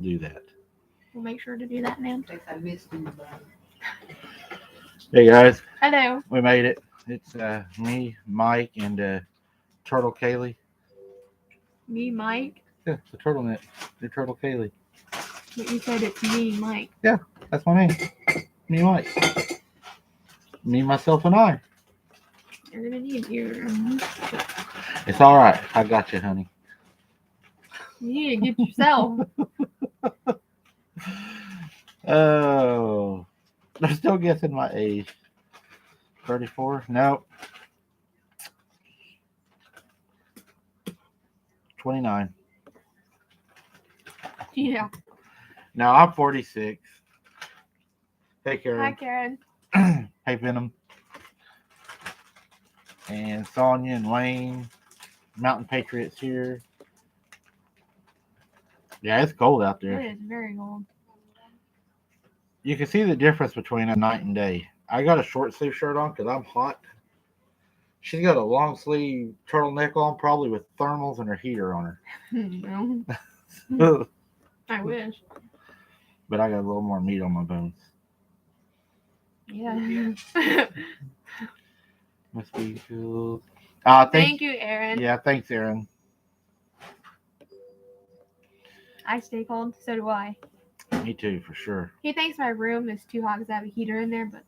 do that. We'll make sure to do that, ma'am. Hey guys, Hello. we made it. It's me, Mike, and Turtle Kaylee. Me, Mike. Yeah, the turtleneck. The Turtle Kaylee. But you said it's me, Mike. Yeah, that's my name. Me, Mike. Me, myself, and I. You're gonna need your. It's all right. I got you, honey. You need to get yourself. Oh, they're still guessing my age. 34? No. 29. Yeah. No, I'm 46. Hey, Hi, Karen. Karen. Hey, Venom. And Sonia and Wayne. Mountain Patriots here. Yeah, it's cold out there. It is very cold. You can see the difference between a night and day. I got a short sleeve shirt on because I'm hot. She's got a long sleeve turtleneck on, probably with thermals and her heater on her. No. I wish. But I got a little more meat on my bones. Yeah. Must be cool. Thank you, Aaron. Yeah, thanks, Aaron. I stay cold, so do I. Me too, for sure. He thinks my room is too hot because I have a heater in there, but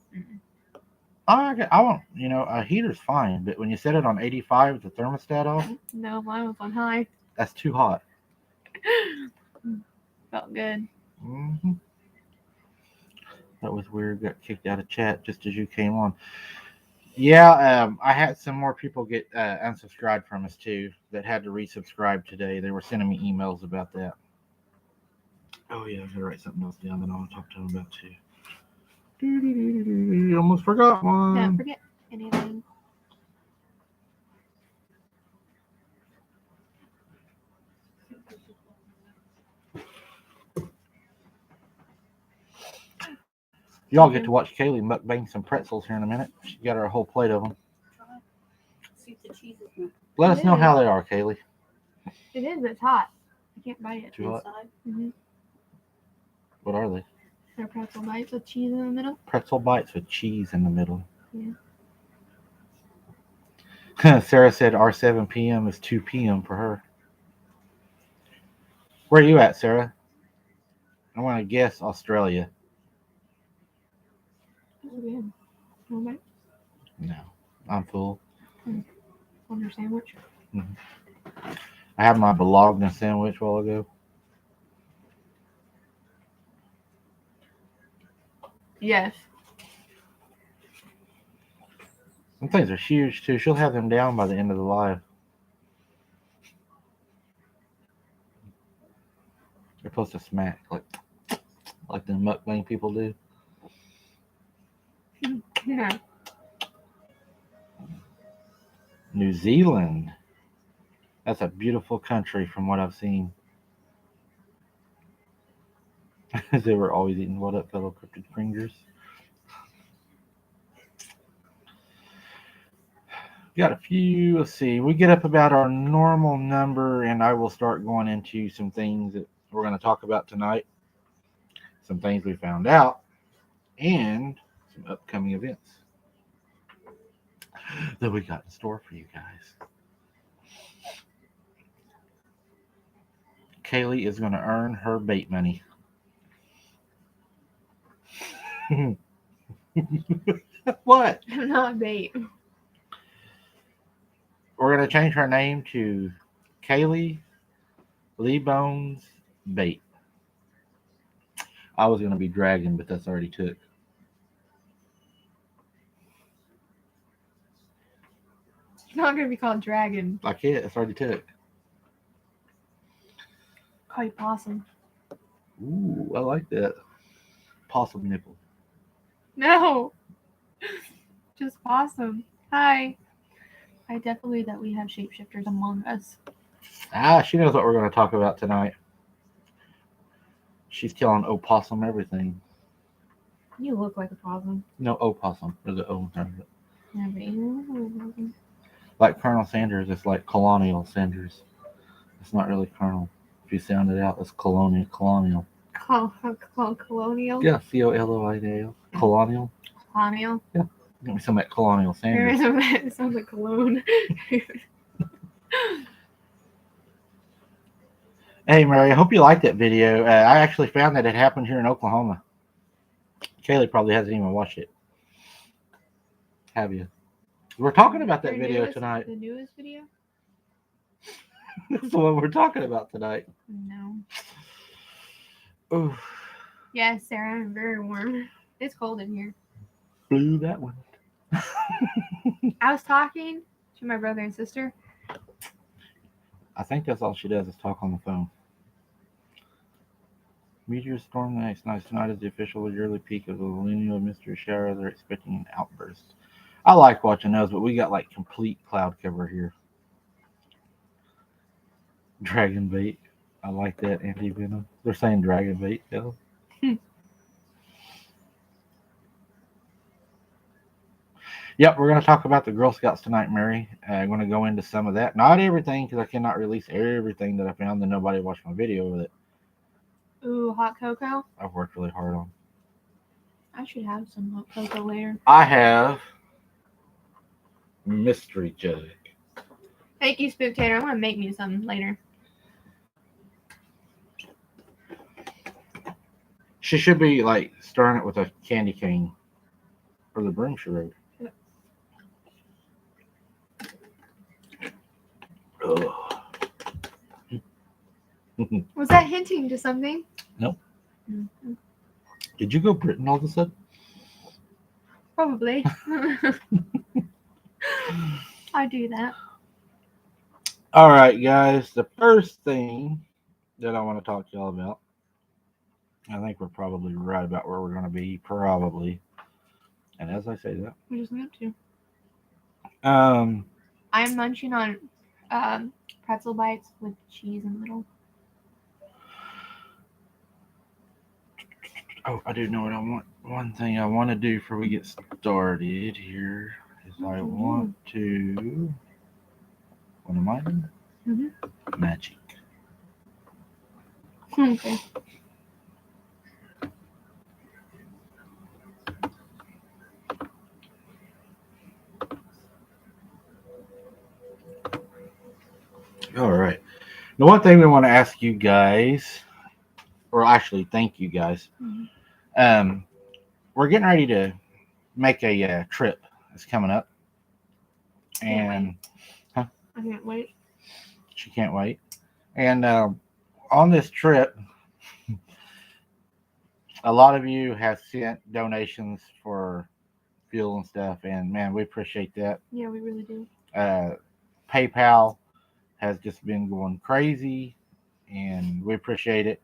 I won't. A heater's fine, but when you set it on 85 with the thermostat off, no, mine was on high. that's too hot. Felt good. Mm-hmm. That was weird. Got kicked out of chat just as you came on. Yeah, I had some more people get unsubscribed from us too that had to resubscribe today. They were sending me emails about that. Oh yeah, I gotta write something else down that I want to talk to them about too. Almost forgot one. Don't forget anything. Y'all get to watch Kaylee mukbang some pretzels here in a minute. She got her a whole plate of them. Let us know how they are, Kaylee. It is. It's hot. I can't bite it. Too hot? Mm-hmm. What are they? They're pretzel bites with cheese in the middle. Pretzel bites with cheese in the middle. Yeah. Sarah said our 7 p.m. is 2 p.m. for her. Where are you at, Sarah? I want to guess Australia. Okay. Okay. No, I'm full. On your sandwich? Mm-hmm. I had my bologna sandwich a while ago. Yes. Some things are huge too. She'll have them down by the end of the live. They're supposed to smack like the mukbang people do. Yeah. New Zealand. That's a beautiful country from what I've seen. They were always eating what up, fellow cryptid fingers. Got a few. Let's see. We get up about our normal number, and I will start going into some things that we're going to talk about tonight. Some things we found out, and some upcoming events that we got in store for you guys. Kaylee is going to earn her bait money. What? I'm not bait. We're going to change her name to Kaylee Lee Bones Bait. I was going to be Dragon, but that's already took. It's not gonna be called Dragon. I can't. It's already took. Call you Possum. Ooh, I like that. Possum nipple. No. Just Possum. Hi. I definitely that we have shapeshifters among us. She knows what we're going to talk about tonight. She's telling opossum everything. You look like a possum. No, opossum. There's an O. Yeah, but you Like Colonel Sanders, it's like Colonial Sanders. It's not really Colonel. you sound it out as colonial. Colonial. Yeah, Colonial. Colonial. Colonial. Yeah. Give me some of that Colonial Sanders. It sounds like cologne. Hey, Mary, I hope you liked that video. I actually found that it happened here in Oklahoma. Kaylee probably hasn't even watched it. Have you? We're talking about that video tonight. The newest video? That's the one we're talking about tonight. No. Ooh. Yes, Sarah, I'm very warm. It's cold in here. Blew that one. I was talking to my brother and sister. I think that's all she does is talk on the phone. Meteor storm night. Tonight is the official yearly peak of the La Nina mystery shower. They're expecting an outburst. I like watching those, but we got like complete cloud cover here. Dragon bait. I like that anti-venom. They're saying dragon bait, though. Yep, we're going to talk about the Girl Scouts tonight, Mary. I'm going to go into some of that. Not everything, because I cannot release everything that I found, and nobody watched my video with it. Ooh, hot cocoa? I've worked really hard on. I should have some hot cocoa later. I have mystery jug. Thank you, Spooktator. I'm going to make me some later. She should be like stirring it with a candy cane or the broom she wrote. Was that hinting to something? Nope. Mm-hmm. Did you go Britain all of a sudden? Probably. I do that. All right, guys. The first thing that I want to talk to y'all about, I think we're probably right about where we're going to be, probably. And as I say that, We just moved to. I'm munching on pretzel bites with cheese in the middle. Oh, I do know what I want. One thing I want to do before we get started here is I want to. What am I doing? Mm-hmm. Magic. Okay. All right. The one thing we want to ask you guys, or actually thank you guys, we're getting ready to make a trip. It's coming up. And I can't wait. She can't wait. And on this trip, a lot of you have sent donations for fuel and stuff, and man, we appreciate that. Yeah, we really do. PayPal has just been going crazy, and we appreciate it.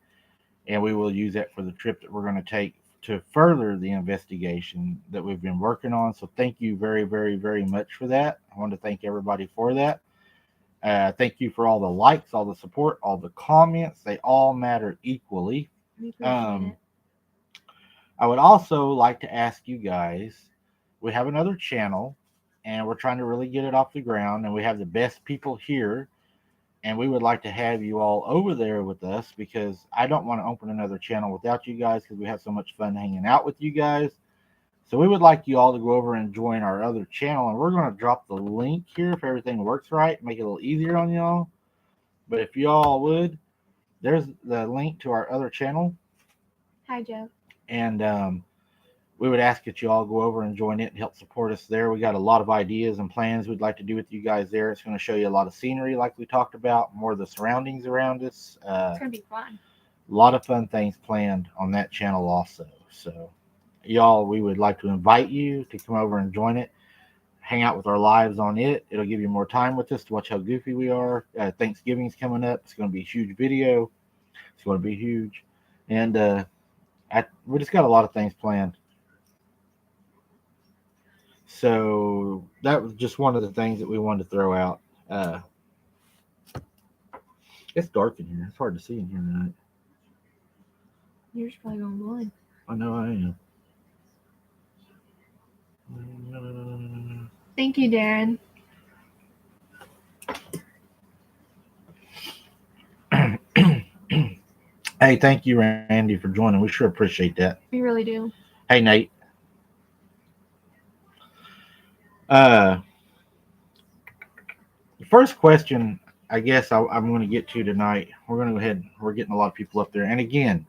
And we will use that for the trip that we're going to take to further the investigation that we've been working on. So thank you very, very, very much for that. I want to thank everybody for that. Thank you for all the likes, all the support, all the comments. They all matter equally. We appreciate it. I would also like to ask you guys, we have another channel, and we're trying to really get it off the ground, and we have the best people here, and we would like to have you all over there with us, because I don't want to open another channel without you guys, because we have so much fun hanging out with you guys. So we would like you all to go over and join our other channel, and we're going to drop the link here if everything works right, make it a little easier on y'all. But if y'all would, there's the link to our other channel. Hi, Joe. And we would ask that you all go over and join it and help support us there. We got a lot of ideas and plans we'd like to do with you guys there. It's going to show you a lot of scenery like we talked about, more of the surroundings around us. It's going to be fun. A lot of fun things planned on that channel also. So y'all, we would like to invite you to come over and join it, hang out with our lives on it. It'll give you more time with us to watch how goofy we are. Thanksgiving's coming up. It's going to be a huge video. It's going to be huge. And we just got a lot of things planned. So that was just one of the things that we wanted to throw out. It's dark in here. It's hard to see in here tonight. You're just probably going blind. I know I am. Thank you, Darren. Hey, thank you, Randy, for joining. We sure appreciate that. We really do. Hey, Nate. Uh, the first question, I guess I'm going to get to tonight. We're going to go ahead. We're getting a lot of people up there, and again,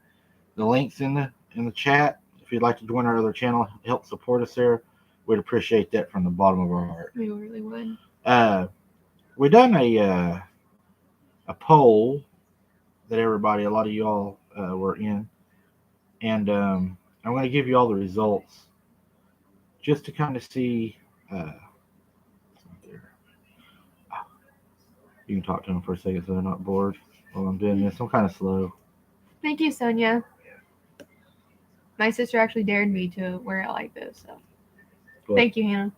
the links in the chat. If you'd like to join our other channel, help support us there, we'd appreciate that from the bottom of our heart. We really would. Uh, we done a poll that everybody, a lot of y'all were in, and I'm going to give you all the results just to kind of see. Uh, you can talk to them for a second so they're not bored while I'm doing this. I'm kind of slow. Thank you, Sonia. My sister actually dared me to wear it like this, so But, thank you, Hannah.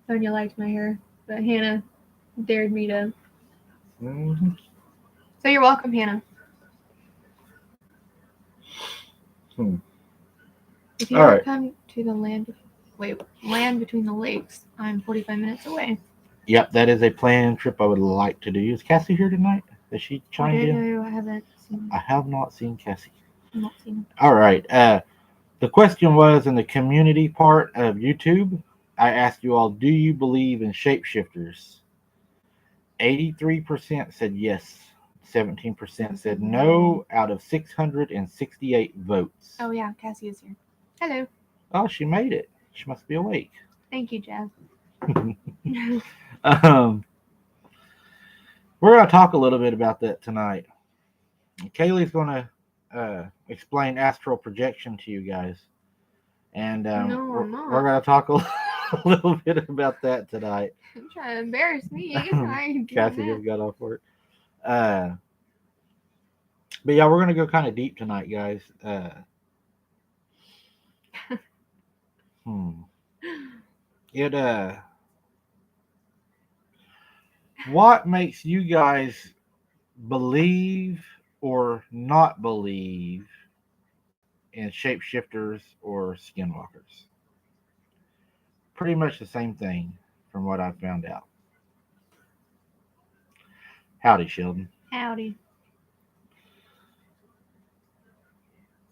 Sonia liked my hair, but Hannah dared me to. mm-hmm. So you're welcome, Hannah. If you All ever right. come to the land between the lakes, I'm 45 minutes away. Yep, that is a planned trip I would like to do. Is Cassie here tonight? Has she I chimed don't in? know. I haven't seen. I have not seen Cassie. I've not seen. All right. The question was in the community part of YouTube. I asked you all, do you believe in shapeshifters? 83% said yes. 17% said no out of 668 votes. Oh yeah, Cassie is here. Hello. Oh, she made it. She must be awake. Thank you, Jazz. um, we're going to talk a little bit about that tonight. Kaylee's going to explain astral projection to you guys. And No, I'm not. we're going to talk a little bit about that tonight. You're trying to embarrass me. Cassie just got off work. But yeah, we're going to go kind of deep tonight, guys. It what makes you guys believe or not believe in shapeshifters or skinwalkers? Pretty much the same thing from what I've found out. Howdy, Sheldon. Howdy.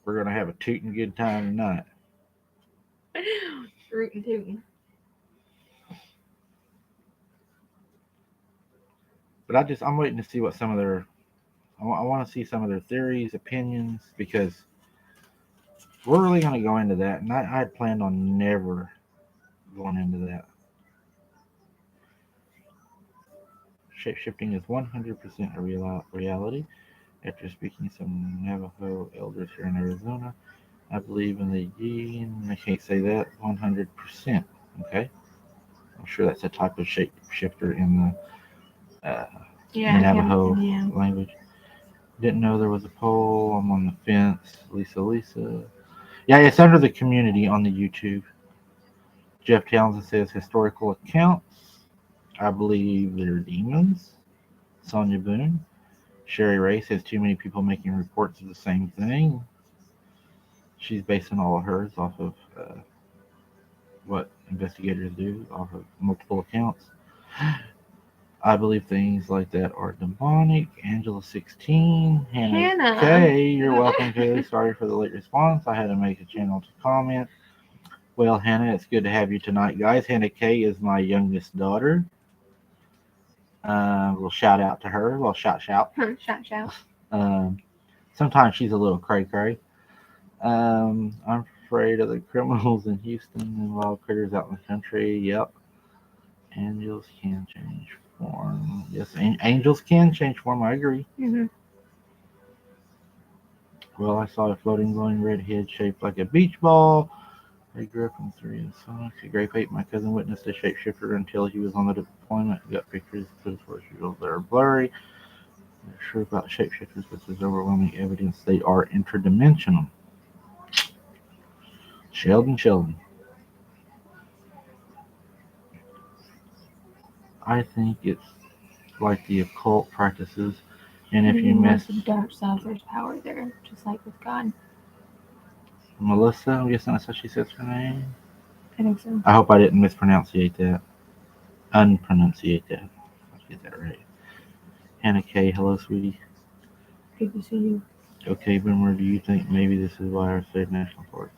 We're going to have a tootin' good time tonight. Rootin' tootin'. But I'm waiting to see what some of their, I want to see some of their theories, opinions, because we're really going to go into that. And I had planned on never going into that. Shapeshifting is 100% a reality. After speaking to some Navajo elders here in Arizona, I believe in the yin. I can't say that 100%. Okay, I'm sure that's a type of shapeshifter in the Navajo language. Didn't know there was a poll. I'm on the fence. Lisa. Yeah, it's under the community on the YouTube. Jeff Townsend says historical accounts. I believe they're demons. Sonia Boone. Sherry Ray says too many people making reports of the same thing. She's basing all of hers off of what investigators do, off of multiple accounts. I believe things like that are demonic. Angela 16. Hannah K. You're welcome, Kaylee. Sorry for the late response. I had to make a channel to comment. Well, Hannah, it's good to have you tonight, guys. Hannah K is my youngest daughter. We'll shout out to her. Well, shout. Shout. Sometimes she's a little cray. I'm afraid of the criminals in Houston and wild critters out in the country. Yep. Angels can change form. Yes, angels can change form. I agree. Mm-hmm. Well, I saw a floating glowing red head shaped like a beach ball. I grew up in 3 and Sonic. A Grape 8, my cousin witnessed a shapeshifter until he was on the deployment. Got pictures, those visuals that are blurry. Not sure about shapeshifters, but there's overwhelming evidence they are interdimensional. Sheldon. I think it's like the occult practices, and if you mess with the dark side, there's power there, just like with God. Melissa, I'm guessing that's how she says her name. I think so. I hope I didn't unpronunciate that. Let's get that right. Hannah K, hello, sweetie. Good to see you. Okay, Boomer, do you think maybe this is why our state national parks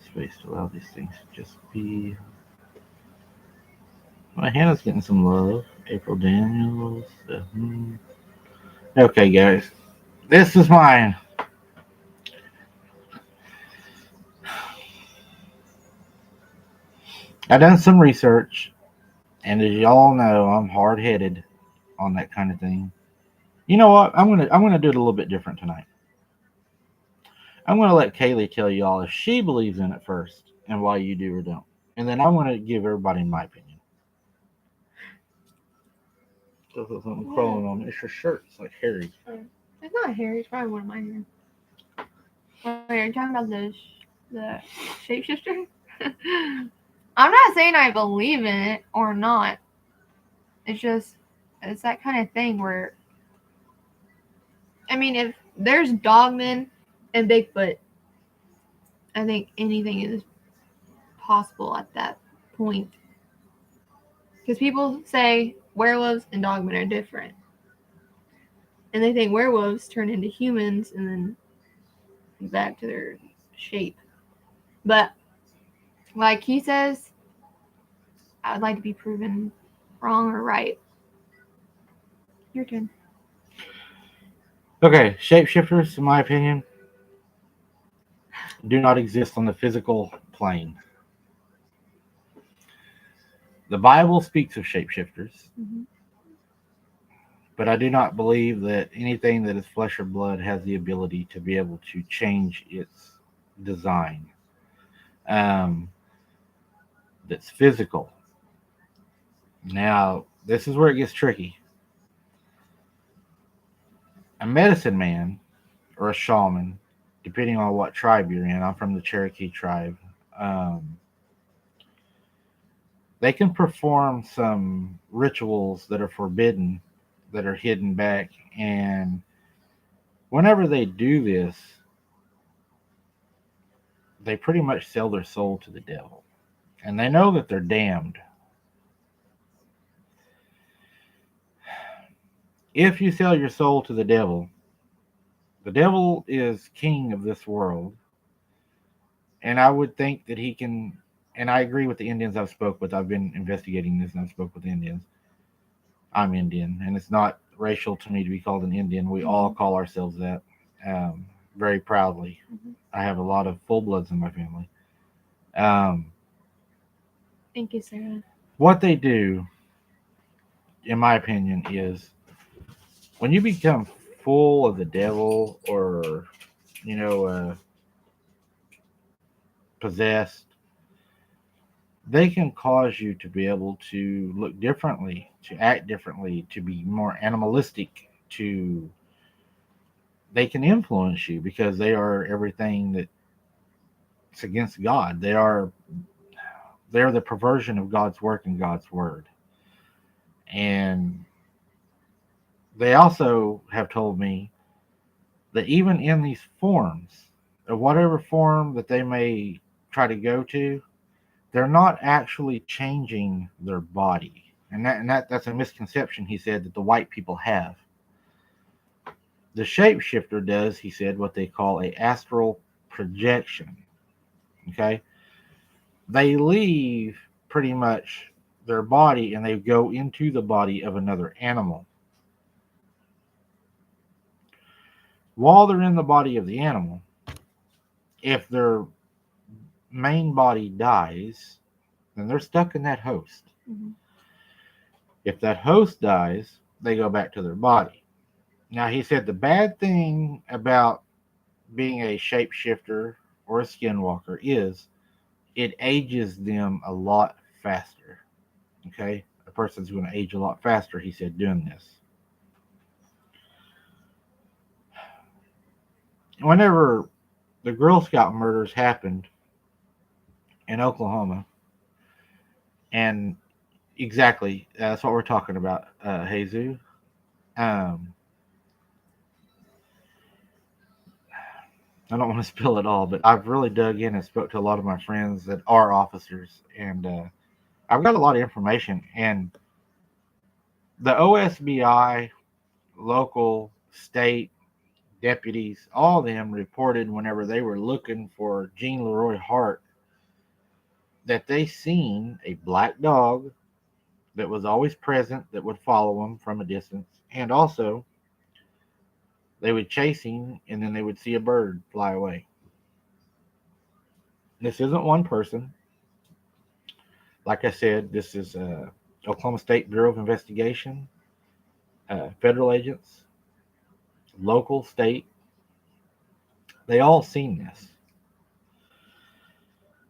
space to allow these things to just be? Well, Hannah's getting some love. April Daniels. Okay, guys, this is mine. I done some research, and as y'all know, I'm hard headed on that kind of thing. You know what? I'm gonna do it a little bit different tonight. I'm gonna let Kaylee tell y'all if she believes in it first and why you do or don't, and then I'm gonna give everybody my opinion. There's something crawling on it. It's your shirt. It's like hairy. It's not hairy. It's probably one of my hair. Wait, are you talking about the shapeshifter? I'm not saying I believe in it or not. It's that kind of thing where, I mean, if there's dogmen and Bigfoot, I think anything is possible at that point. Because people say werewolves and dogmen are different. And they think werewolves turn into humans and then back to their shape. But like he says, I would like to be proven wrong or right. Your turn. Okay, shapeshifters, in my opinion, do not exist on the physical plane. The Bible speaks of shapeshifters, but I do not believe that anything that is flesh or blood has the ability to be able to change its design. Um, that's physical. Now, this is where it gets tricky. A medicine man or a shaman, depending on what tribe you're in, I'm from the Cherokee tribe, um, they can perform some rituals that are forbidden, that are hidden back. And whenever they do this, they pretty much sell their soul to the devil. And they know that they're damned. If you sell your soul to the devil is king of this world. And I would think that he can, and I agree with the Indians I've spoke with. I've been investigating this and I've spoke with Indians. I'm Indian, and it's not racial to me to be called an Indian. We all call ourselves that, very proudly. I have a lot of full bloods in my family. Um, Thank you, Sarah. what they do, in my opinion, is when you become full of the devil or, you know, possessed, they can cause you to be able to look differently, to act differently, to be more animalistic, to they can influence you because they are everything that's against God. They're the perversion of God's work and God's word. And they also have told me that even in these forms, of whatever form that they may try to go to, they're not actually changing their body. And that's a misconception, he said, that the white people have. The shapeshifter does, he said, what they call a astral projection. Okay? They leave pretty much their body and they go into the body of another animal. While they're in the body of the animal, if their main body dies, then they're stuck in that host. If that host dies, they go back to their body. Now, he said the bad thing about being a shapeshifter or a skinwalker is it ages them a lot faster. Okay? A person's going to age a lot faster, he said, doing this. Whenever the Girl Scout murders happened in Oklahoma, and exactly, that's what we're talking about, Jesus. I don't want to spill it all, but I've really dug in and spoke to a lot of my friends that are officers, and I've got a lot of information. And the OSBI, local, state, deputies, all of them reported whenever they were looking for Jean Leroy Hart that they seen a black dog that was always present that would follow them from a distance. And also, they would chase him and then they would see a bird fly away. This isn't one person. Like I said, this is Oklahoma State Bureau of Investigation, federal agents, local, state. They all seen this.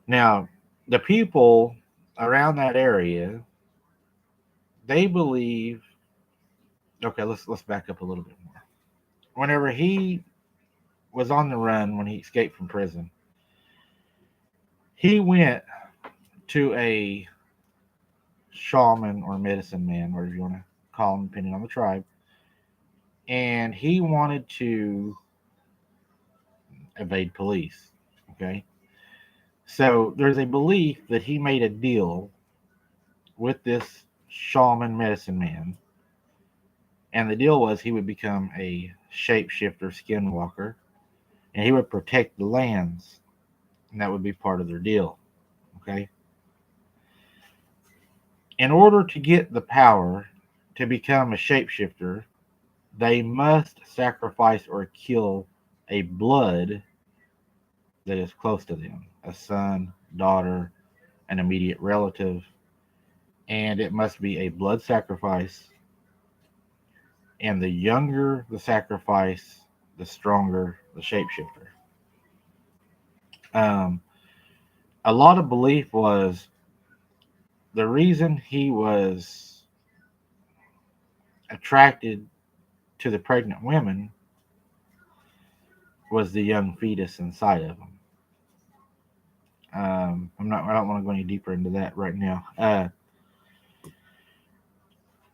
Now, the people around that area, they believe. Okay, let's back up a little bit more. Whenever he was on the run, when he escaped from prison, he went to a shaman or medicine man, whatever you want to call him, depending on the tribe, and he wanted to evade police. Okay, so there's a belief that he made a deal with this shaman medicine man, and the deal was he would become a shapeshifter skinwalker, and he would protect the lands, and that would be part of their deal. Okay, in order to get the power to become a shapeshifter, they must sacrifice or kill a blood that is close to them, a son, daughter, an immediate relative, and it must be a blood sacrifice. And the younger the sacrifice, the stronger the shapeshifter. Um, a lot of belief was the reason he was attracted to the pregnant women was the young fetus inside of them. I don't want to go any deeper into that right now.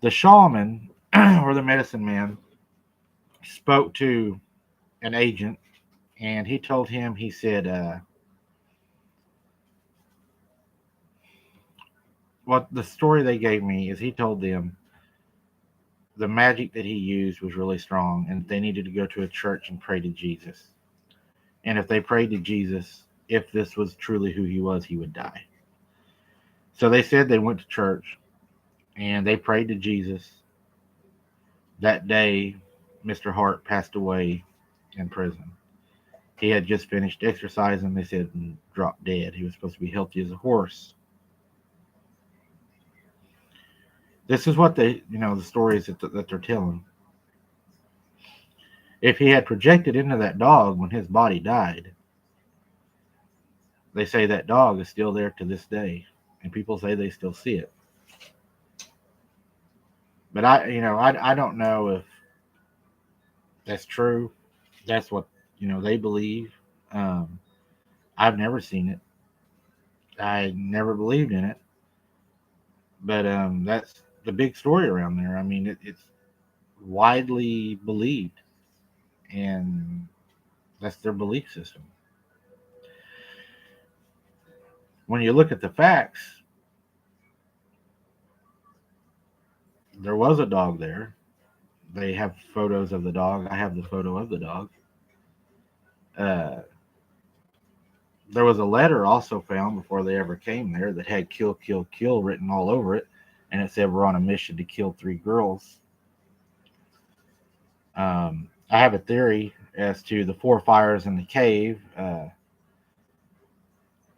The shaman or the medicine man spoke to an agent, and he told him, he said, what the story they gave me is he told them the magic that he used was really strong and they needed to go to a church and pray to Jesus. And if they prayed to Jesus, if this was truly who he was, he would die. So they said they went to church and they prayed to Jesus. That day, Mr. Hart passed away in prison. He had just finished exercising, they said, and dropped dead. He was supposed to be healthy as a horse. This is what the stories that they're telling. If he had projected into that dog when his body died, they say that dog is still there to this day, and people say they still see it. But I don't know if that's true. That's what they believe. I've never seen it. I never believed in it. But that's the big story around there. I mean, it's widely believed, and that's their belief system. When you look at the facts, there was a dog there. They have photos of the dog. I have the photo of the dog. Uh, there was a letter also found before they ever came there that had "kill, kill, kill" written all over it, and it said we're on a mission to kill 3 girls. I have a theory as to the 4 fires in the cave.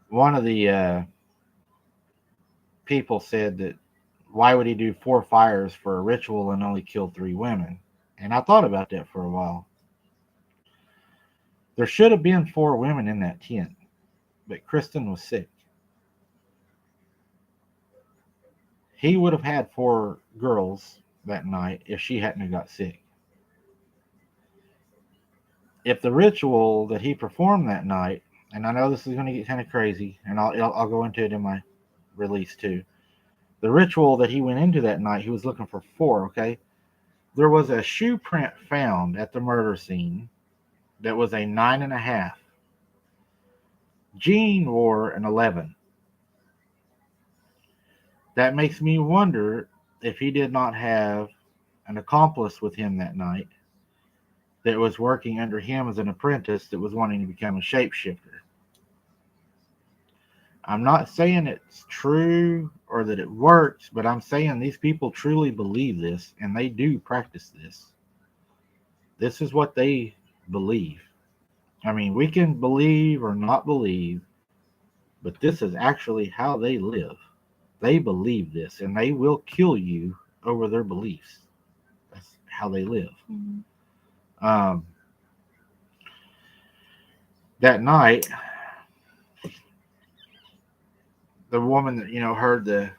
One of the people said that why would he do 4 fires for a ritual and only kill 3 women? And I thought about that for a while. There should have been 4 women in that tent, but Kristen was sick. He would have had 4 girls that night if she hadn't have got sick. If the ritual that he performed that night, and I know this is going to get kind of crazy, and I'll go into it in my release too. The ritual that he went into that night, he was looking for 4, okay? There was a shoe print found at the murder scene that was a 9.5. Jean wore an 11. That makes me wonder if he did not have an accomplice with him that night that was working under him as an apprentice that was wanting to become a shapeshifter. I'm not saying it's true or that it works, but I'm saying these people truly believe this and they do practice this. This is what they believe. I mean, we can believe or not believe, but this is actually how they live. They believe this and they will kill you over their beliefs. That's how they live. Mm-hmm. Um, that night, the woman that heard the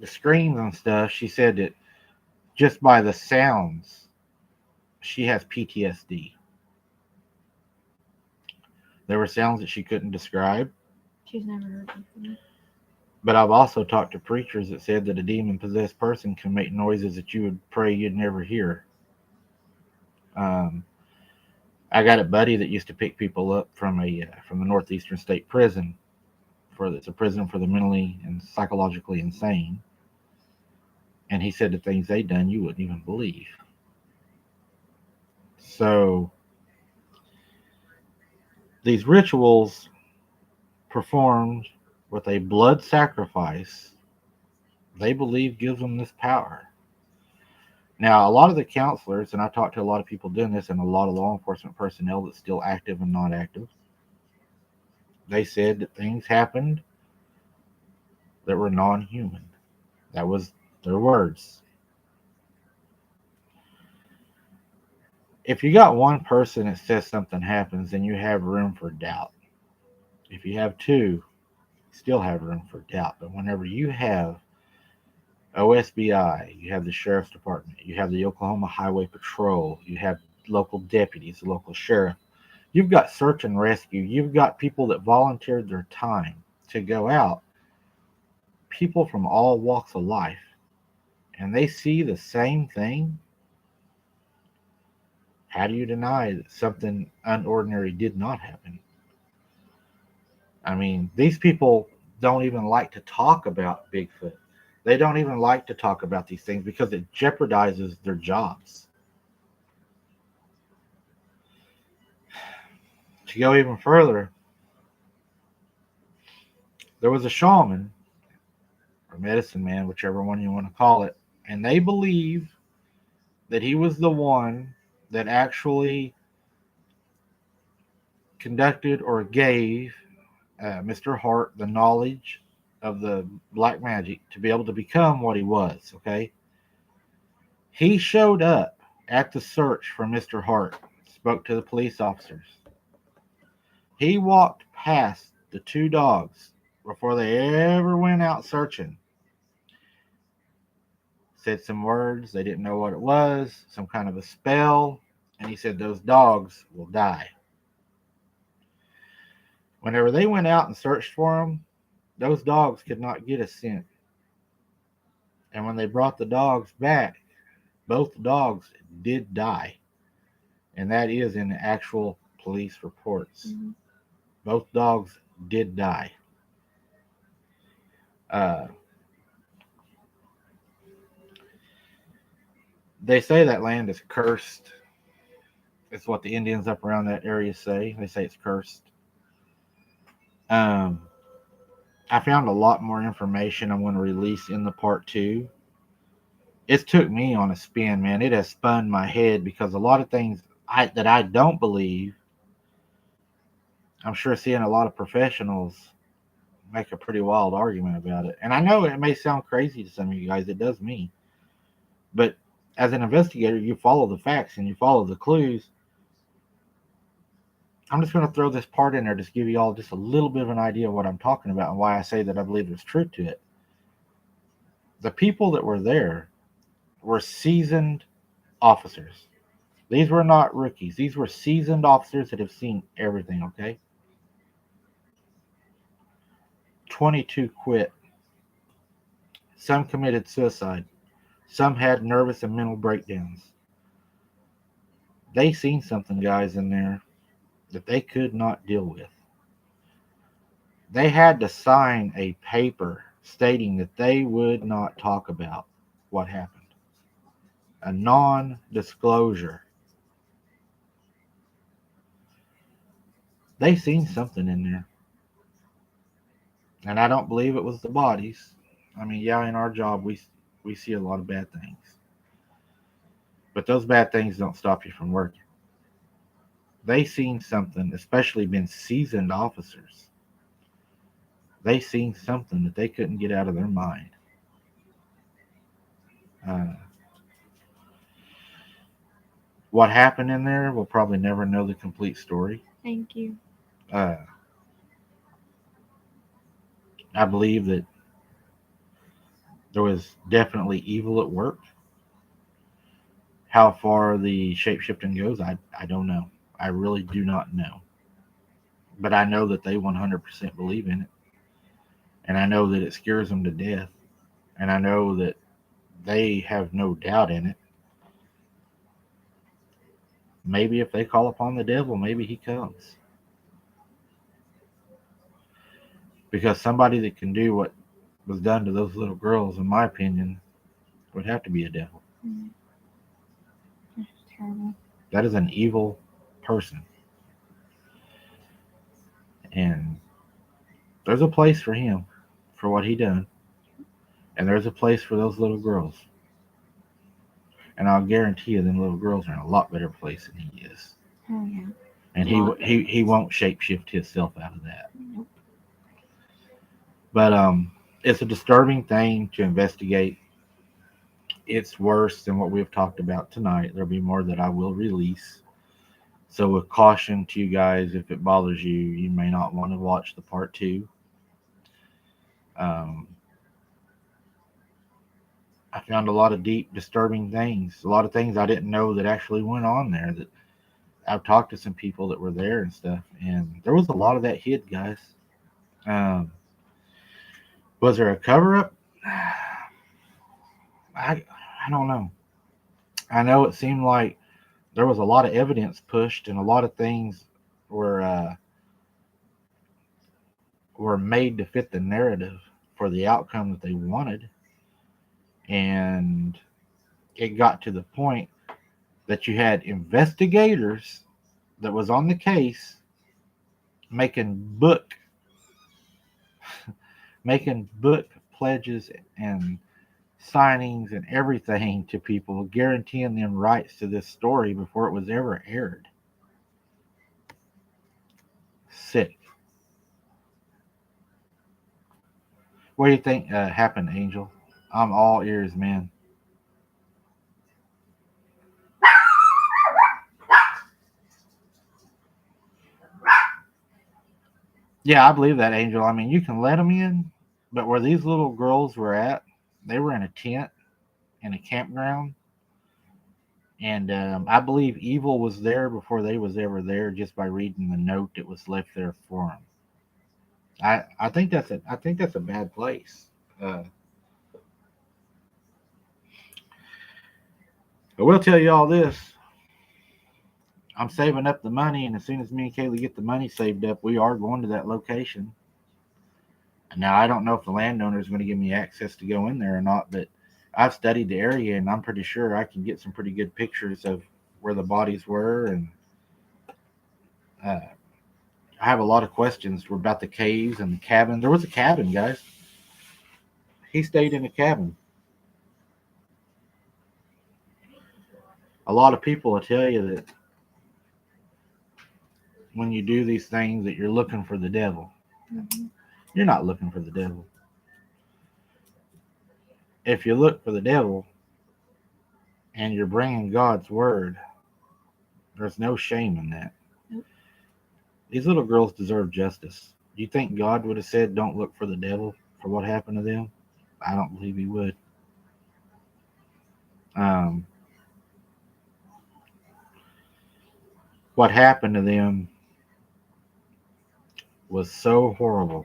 screams and stuff, she said that just by the sounds, she has PTSD. There were sounds that she couldn't describe, She's never heard before. but I've also talked to preachers that said that a demon possessed person can make noises that you would pray you'd never hear. Um, I got a buddy that used to pick people up from the northeastern state prison. It's a prison for the mentally and psychologically insane, and he said the things they done you wouldn't even believe. So these rituals performed with a blood sacrifice, they believe gives them this power. Now, a lot of the counselors, and I talked to a lot of people doing this, and a lot of law enforcement personnel that's still active and not active, they said that things happened that were non-human. That was their words. If you got one person that says something happens, then you have room for doubt. If you have two, you still have room for doubt. But whenever you have OSBI, you have the Sheriff's Department, you have the Oklahoma Highway Patrol, you have local deputies, the local sheriff, you've got search and rescue, you've got people that volunteered their time to go out, people from all walks of life, and they see the same thing. How do you deny that something unordinary did not happen? I mean, these people don't even like to talk about Bigfoot. They don't even like to talk about these things because it jeopardizes their jobs. To go even further, there was a shaman or medicine man, whichever one you want to call it, and they believe that he was the one that actually conducted or gave Mr. Hart the knowledge of the black magic to be able to become what he was. Okay, he showed up at the search for Mr. Hart, spoke to the police officers. He walked past the two dogs before they ever went out searching. Said some words, they didn't know what it was, some kind of a spell, and he said those dogs will die. Whenever they went out and searched for him, those dogs could not get a scent. And when they brought the dogs back, both dogs did die. And that is in the actual police reports. Mm-hmm. Both dogs did die. Uh, they say that land is cursed. It's what the Indians up around that area say. They say it's cursed. I found a lot more information I'm going to release in the part 2. It's took me on a spin, man. It has spun my head because a lot of things that I don't believe, I'm sure seeing a lot of professionals make a pretty wild argument about it. And I know it may sound crazy to some of you guys. It does me. But as an investigator, you follow the facts and you follow the clues. I'm just going to throw this part in there to give you all just a little bit of an idea of what I'm talking about and why I say that I believe there's truth to it. The people that were there were seasoned officers. These were not rookies. These were seasoned officers that have seen everything, okay? 22 quit. Some committed suicide. Some had nervous and mental breakdowns. They seen something, guys, in there that they could not deal with. They had to sign a paper stating that they would not talk about what happened. A non-disclosure. They seen something in there. And I don't believe it was the bodies. I mean, yeah, in our job, we see a lot of bad things. But those bad things don't stop you from working. They seen something, especially being seasoned officers. They seen something that they couldn't get out of their mind. Uh, what happened in there, we'll probably never know the complete story. Thank you. Uh, I believe that there was definitely evil at work. How far the shapeshifting goes, I don't know. I really do not know. But I know that they 100% believe in it. And I know that it scares them to death. And I know that they have no doubt in it. Maybe if they call upon the devil, maybe he comes. Because somebody that can do what was done to those little girls, in my opinion, would have to be a devil. Mm. That's terrible. That is an evil person. And there's a place for him for what he done. And there's a place for those little girls. And I'll guarantee you them little girls are in a lot better place than he is. Oh yeah. And he won't shapeshift himself out of that. Nope. But it's a disturbing thing to investigate. It's worse than what we've talked about tonight. There'll be more that I will release. So with caution to you guys, if it bothers you, you may not want to watch the part 2. I found a lot of deep, disturbing things. A lot of things I didn't know that actually went on there. That I've talked to some people that were there and stuff, and there was a lot of that hid, guys. Was there a cover up? I don't know. I know it seemed like there was a lot of evidence pushed, and a lot of things were made to fit the narrative for the outcome that they wanted, and it got to the point that you had investigators that was on the case making book pledges and signings and everything to people, guaranteeing them rights to this story before it was ever aired. Sick. What do you think happened, Angel? I'm all ears, man. Yeah, I believe that, Angel. I mean, you can let them in, but where these little girls were at, they were in a tent in a campground. And I believe evil was there before they was ever there, just by reading the note that was left there for them. I think that's a bad place. I will tell you all this. I'm saving up the money, and as soon as me and Kaylee get the money saved up, we are going to that location. Now, I don't know if the landowner is going to give me access to go in there or not, but I've studied the area, and I'm pretty sure I can get some pretty good pictures of where the bodies were. And I have a lot of questions about the caves and the cabin. There was a cabin, guys. He stayed in a cabin. A lot of people will tell you that when you do these things that you're looking for the devil. Mm-hmm. You're not looking for the devil. If you look for the devil and you're bringing God's word, there's no shame in that. Nope. These little girls deserve justice. Do you think God would have said, don't look for the devil for what happened to them? I don't believe he would. What happened to them was so horrible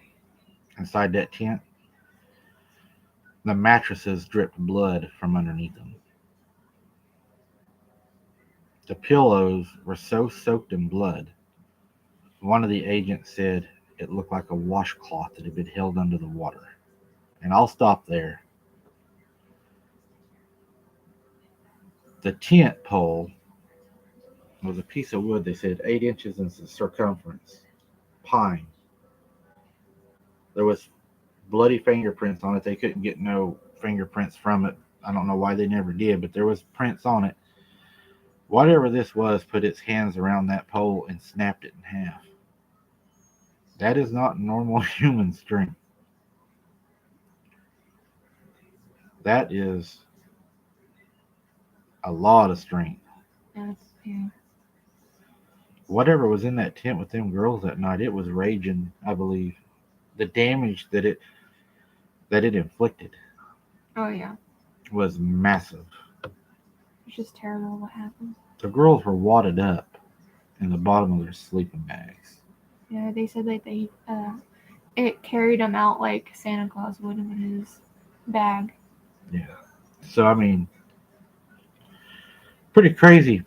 inside that tent. The mattresses dripped blood from underneath them. The pillows were so soaked in blood. One of the agents said it looked like a washcloth that had been held under the water. And I'll stop there. The tent pole was a piece of wood, they said, 8 inches in circumference. pine. There was bloody fingerprints on it. They couldn't get no fingerprints from it. I don't know why they never did, but there was prints on it. Whatever this was put its hands around that pole and snapped it in half. That is not normal human strength. That is a lot of strength. Yeah. Whatever was in that tent with them girls that night, it was raging, I believe. The damage that it inflicted Oh yeah. was massive. It's just terrible what happened. The girls were wadded up in the bottom of their sleeping bags. Yeah, they said that it carried him out like Santa Claus would in his bag. Yeah. So I mean, pretty crazy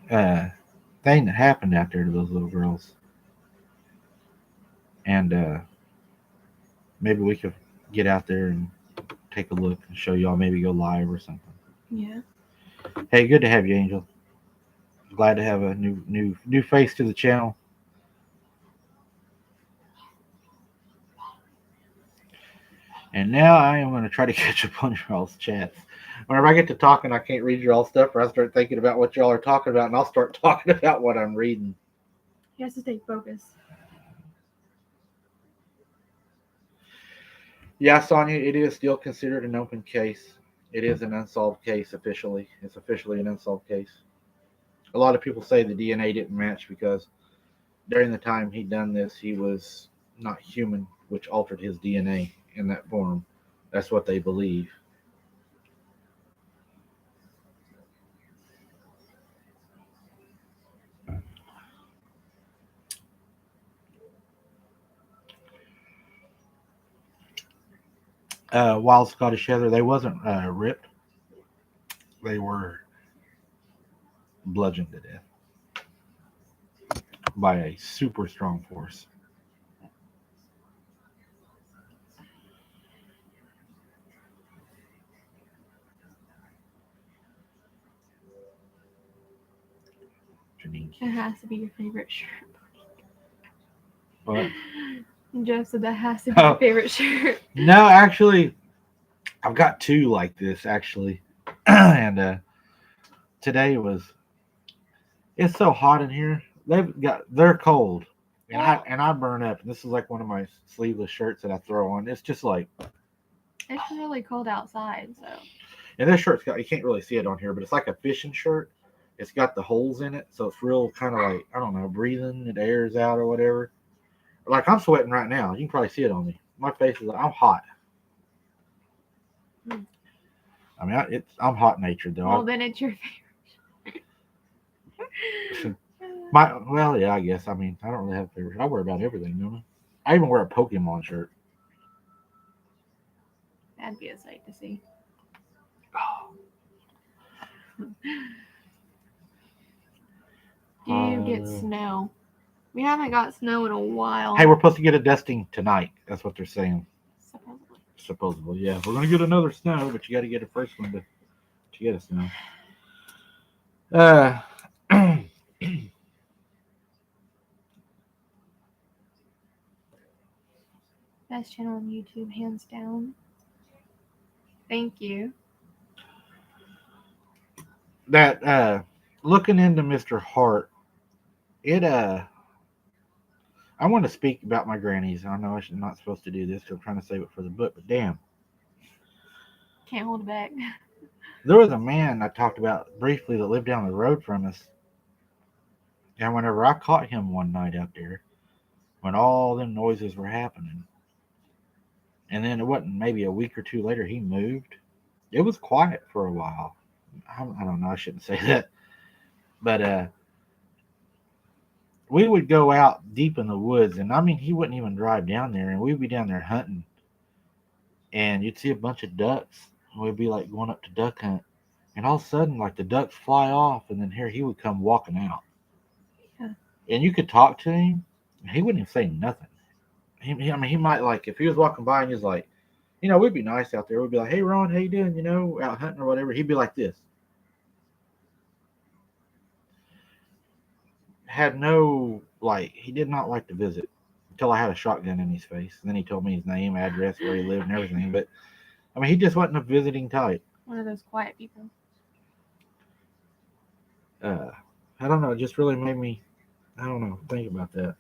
thing that happened out there to those little girls. And maybe we could get out there and take a look and show y'all. Maybe go live or something. Yeah. Hey, good to have you, Angel. Glad to have a new face to the channel. And now I am going to try to catch up on y'all's chats. Whenever I get to talking, I can't read y'all's stuff, or I start thinking about what y'all are talking about, and I'll start talking about what I'm reading. He has to stay focused. Yeah, Sonia, it is still considered an open case. It is an unsolved case officially. It's officially an unsolved case. A lot of people say the DNA didn't match because during the time he'd done this, he was not human, which altered his DNA in that form. That's what they believe. Wild Scottish Heather, they wasn't ripped. They were bludgeoned to death by a super strong force. It has to be your favorite shirt. What? Jeff said that has to be your favorite shirt. No, actually, I've got two like this, actually. And today it's so hot in here. They're cold. And I burn up. And this is like one of my sleeveless shirts that I throw on. It's just like it's really cold outside, so. And this shirt's got, you can't really see it on here, but it's like a fishing shirt. It's got the holes in it, so it's real kind of like, I don't know, breathing, it airs out or whatever. Like I'm sweating right now. You can probably see it on me. My face is, I'm hot. I mean, I'm hot natured though. Well, then it's your favorite. Well, yeah, I guess. I mean, I don't really have a favorite. I wear about everything, don't I? I even wear a Pokemon shirt. That'd be a sight to see. Do you get snow? We haven't got snow in a while. Hey, we're supposed to get a dusting tonight. That's what they're saying. Supposedly. Yeah. We're going to get another snow, but you got to get a first one to get a snow. Best channel on YouTube, hands down. Thank you. That looking into Mr. Hart, I want to speak about my grannies. I know I'm not supposed to do this because I'm trying to save it for the book, but damn. Can't hold it back. There was a man I talked about briefly that lived down the road from us. And whenever I caught him one night out there, when all them noises were happening, and then it wasn't maybe a week or two later, he moved. It was quiet for a while. I don't know. I shouldn't say that. But we would go out deep in the woods, and I mean, he wouldn't even drive down there, and we'd be down there hunting, and you'd see a bunch of ducks, and we'd be like going up to duck hunt, and all of a sudden, like the ducks fly off, and then here he would come walking out, and you could talk to him, and he wouldn't even say nothing. I mean, he might, like, if he was walking by and he was like, you know, we'd be nice out there. We'd be like, hey, Ron, how you doing? You know, out hunting or whatever. He'd be like this. Had no Like, he did not like to visit until I had a shotgun in his face. And then he told me his name, address, where he lived, and everything. But, I mean, he just wasn't a visiting type. One of those quiet people. I don't know. It just really made me, I don't know, think about that.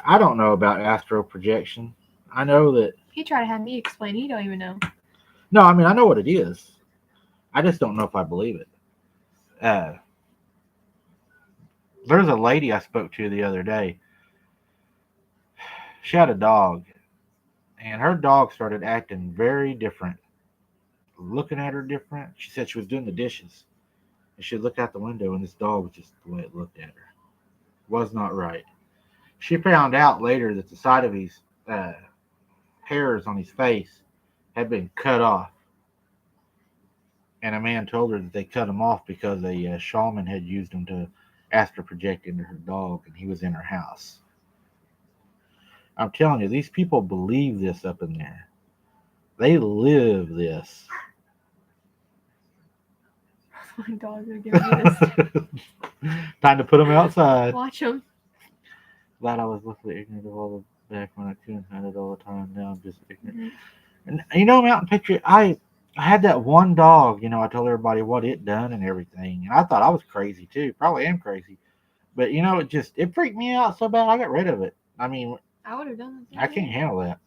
I don't know about astral projection. I know that, He tried to have me explain. He don't even know. no, I mean, I know what it is. I just don't know if I believe it. There's a lady I spoke to the other day. She had a dog, and her dog started acting very different, looking at her different. She said she was doing the dishes, and she looked out the window, and this dog was just the way it looked at her. Was not right. She found out later that the side of his hairs on his face had been cut off, and a man told her that they cut them off because a shaman had used them to astral project into her dog, and he was in her house. I'm telling you, these people believe this up in there. They live this. My dogs are giving me this. Time to put them outside. Watch them. Glad I was luckily ignorant of all the back when I couldn't find it all the time. Now I'm just ignorant. Mm-hmm. And Mountain Picture, I had that one dog. I told everybody what it done and everything, and I thought I was crazy too. Probably am crazy, but it freaked me out so bad. I got rid of it. I mean, I would have done that. I can't handle that.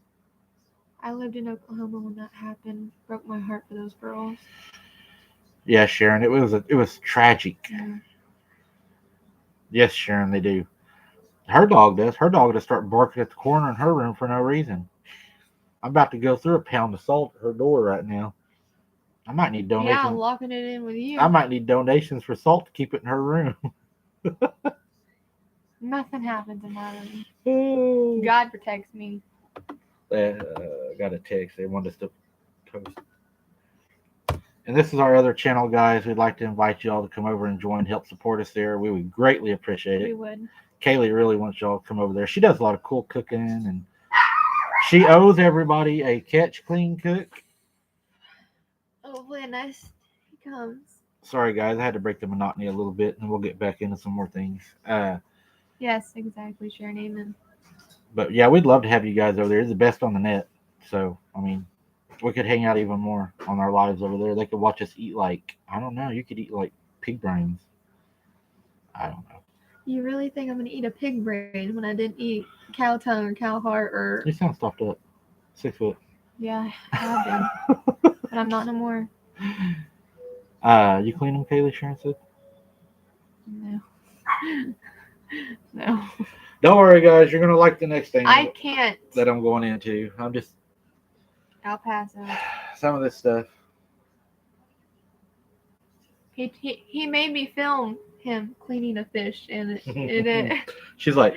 I lived in Oklahoma when that happened. Broke my heart for those girls. Yeah, Sharon, it was tragic. Yeah. Yes, Sharon, they do. Her dog does. Her dog will start barking at the corner in her room for no reason. I'm about to go through a pound of salt at her door right now. I might need donations. Yeah, I'm locking it in with you. I might need donations for salt to keep it in her room. Nothing happens in my room. God protects me. Got a text. They want us to post. And this is our other channel, guys. We'd like to invite y'all to come over and join, help support us there. We would greatly appreciate it. We would. Kaylee really wants y'all to come over there. She does a lot of cool cooking, and she owes everybody a catch, clean, cook. Hopefully a nice he comes. Sorry, guys. I had to break the monotony a little bit, and we'll get back into some more things. Yes, exactly. Sharon, amen. But, yeah, we'd love to have you guys over there. It's the best on the net. So, I mean, we could hang out even more on our lives over there. They could watch us eat I don't know, you could eat pig brains. I don't know. You really think I'm going to eat a pig brain when I didn't eat cow tongue or cow heart or... You sound stuffed up. 6 foot. Yeah, I have been. But I'm not no more. You clean them, Kaylee, Sharon said? No. No. Don't worry, guys. You're going to like the next thing I can't. that I'm going into. I'll pass out. Some of this stuff. He made me film him cleaning a fish, and it She's like,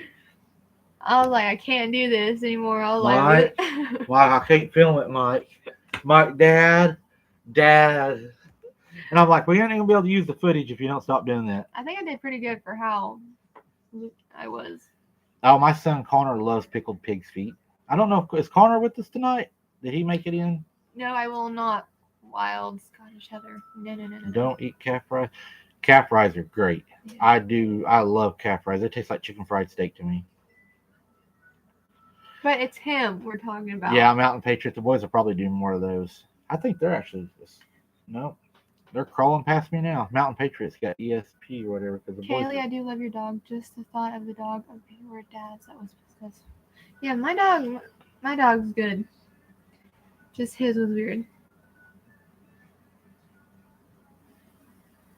I was like, I can't do this anymore. I was Mike, like, I can't film it, Mike. Mike, Dad. And I'm like, we ain't going to be able to use the footage if you don't stop doing that. I think I did pretty good for how I was. Oh, my son Connor loves pickled pig's feet. I don't know, is Connor with us tonight? Did he make it in? No, I will not. Wild Scottish heather. No. Don't eat calf fries. Calf fries are great. Yeah. I love calf fries. They taste like chicken fried steak to me. But it's him we're talking about. Yeah, Mountain Patriot. The boys will probably do more of those. I think they're actually no. They're crawling past me now. Mountain Patriot's got ESP or whatever. Kaylee, I do love your dog. Just the thought of the dog. Okay, we're dads. That was successful. Yeah, my dog's good. Just his was weird.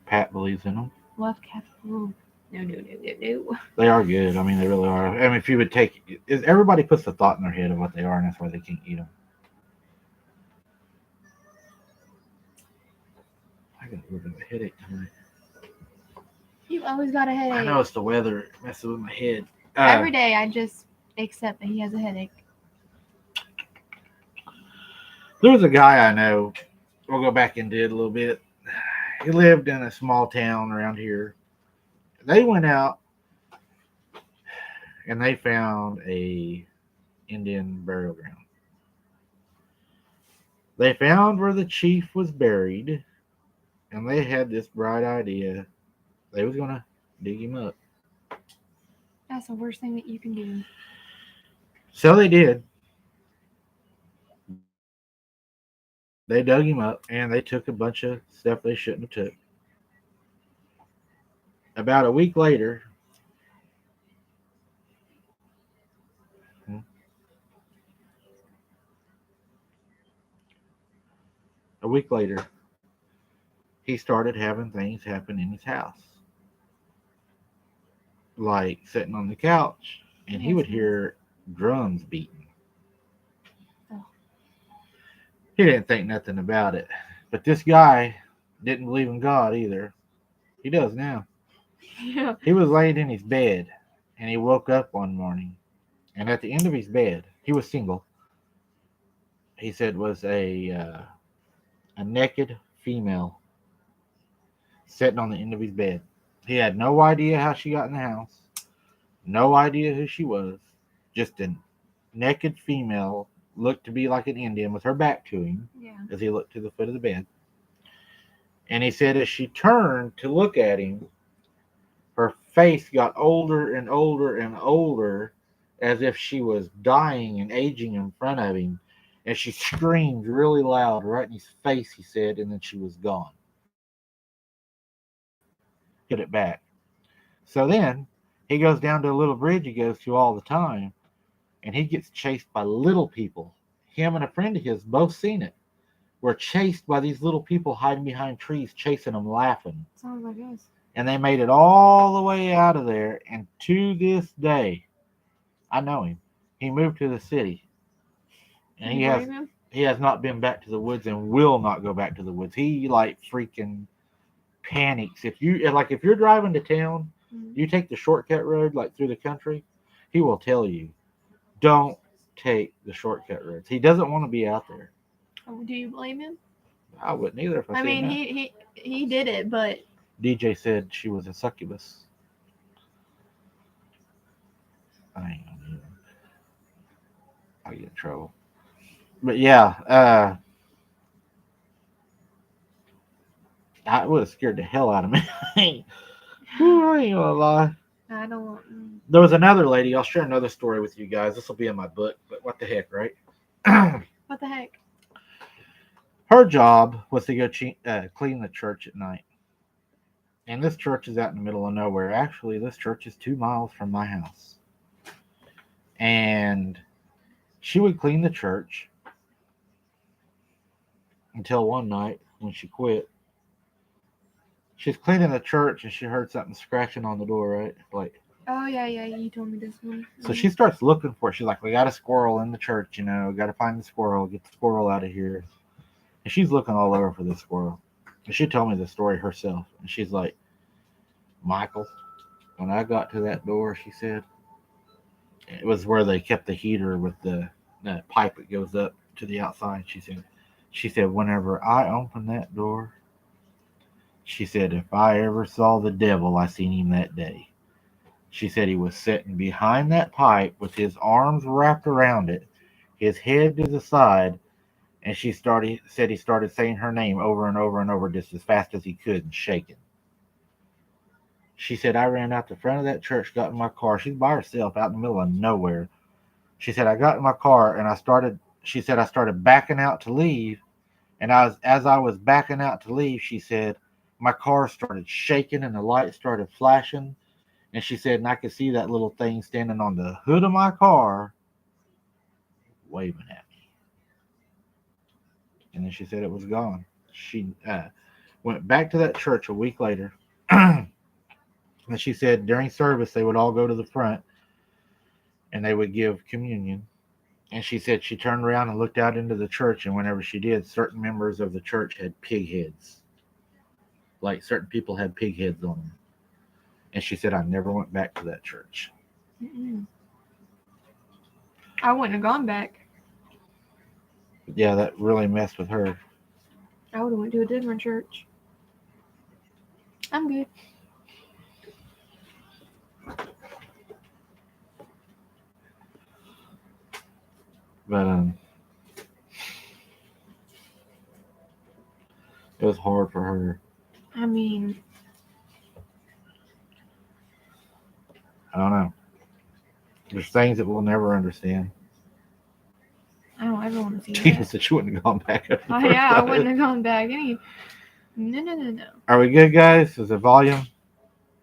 Pat believes in them. Love cat. No. They are good. I mean, they really are. I mean, if you would everybody puts the thought in their head of what they are, and that's why they can't eat them. I got a little bit of a headache tonight. You always got a headache. I know it's the weather messing with my head. Every day I just accept that he has a headache. There's a guy I know. We'll go back into it a little bit. He lived in a small town around here. They went out and they found a Indian burial ground. They found where the chief was buried, and they had this bright idea. They was going to dig him up. That's the worst thing that you can do. So they did. They dug him up and they took a bunch of stuff they shouldn't have took. About a week later, a week later, he started having things happen in his house, like sitting on the couch, and he would hear drums beating. Oh. He didn't think nothing about it, but this guy didn't believe in God either. He does now. Yeah. He was laying in his bed, and he woke up one morning, and at the end of his bed, he was single. He said was a naked female sitting on the end of his bed. He had no idea how she got in the house, no idea who she was, just a naked female, looked to be like an Indian with her back to him as he looked to the foot of the bed. And he said as she turned to look at him, her face got older and older and older as if she was dying and aging in front of him. And she screamed really loud right in his face, he said, and then she was gone. Get it back. So then he goes down to a little bridge he goes to all the time, and he gets chased by little people. Him and a friend of his both seen it. Were chased by these little people hiding behind trees, chasing them, laughing. Sounds like us. And they made it all the way out of there. And to this day, I know him. He moved to the city, and he has not been back to the woods and will not go back to the woods. He like freaking panics if you're driving to town, you take the shortcut road like through the country. He will tell you, don't take the shortcut roads. He doesn't want to be out there. Oh, do you blame him? I wouldn't either if I seen that. He did it, but DJ said she was a succubus. I ain't gonna do that. I'll get in trouble. But yeah, I would have scared the hell out of me. I ain't gonna lie. I don't. There was another lady. I'll share another story with you guys. This will be in my book, but what the heck, right? What the heck? Her job was to go clean the church at night. And this church is out in the middle of nowhere. Actually, this church is 2 miles from my house. And she would clean the church until one night when she quit. She's cleaning the church and she heard something scratching on the door, right? Like, oh yeah, you told me this one. So she starts looking for it. She's like, we got a squirrel in the church, got to find the squirrel, get the squirrel out of here. And she's looking all over for the squirrel. And she told me the story herself. And she's like, Michael, when I got to that door, she said, it was where they kept the heater with the pipe that goes up to the outside. She said, whenever I opened that door, she said, if I ever saw the devil, I seen him that day. She said he was sitting behind that pipe with his arms wrapped around it, his head to the side, and she said he started saying her name over and over and over just as fast as he could and shaking. She said, I ran out the front of that church, got in my car. She's by herself out in the middle of nowhere. She said, I got in my car and I started backing out to leave. And as I was backing out to leave, she said, my car started shaking and the light started flashing. And she said, and I could see that little thing standing on the hood of my car waving at me. And then she said it was gone. She went back to that church a week later. And she said during service, they would all go to the front and they would give communion. And she said she turned around and looked out into the church. And whenever she did, certain members of the church had pig heads. Like certain people had pig heads on them. And she said, I never went back to that church. Mm-mm. I wouldn't have gone back. Yeah, that really messed with her. I would have went to a different church. I'm good. But it was hard for her. I mean, I don't know. There's things that we'll never understand. I don't ever want to see Jesus, that. that you wouldn't have gone back up. Oh, yeah, I wouldn't have gone back. No. Are we good, guys? Is the volume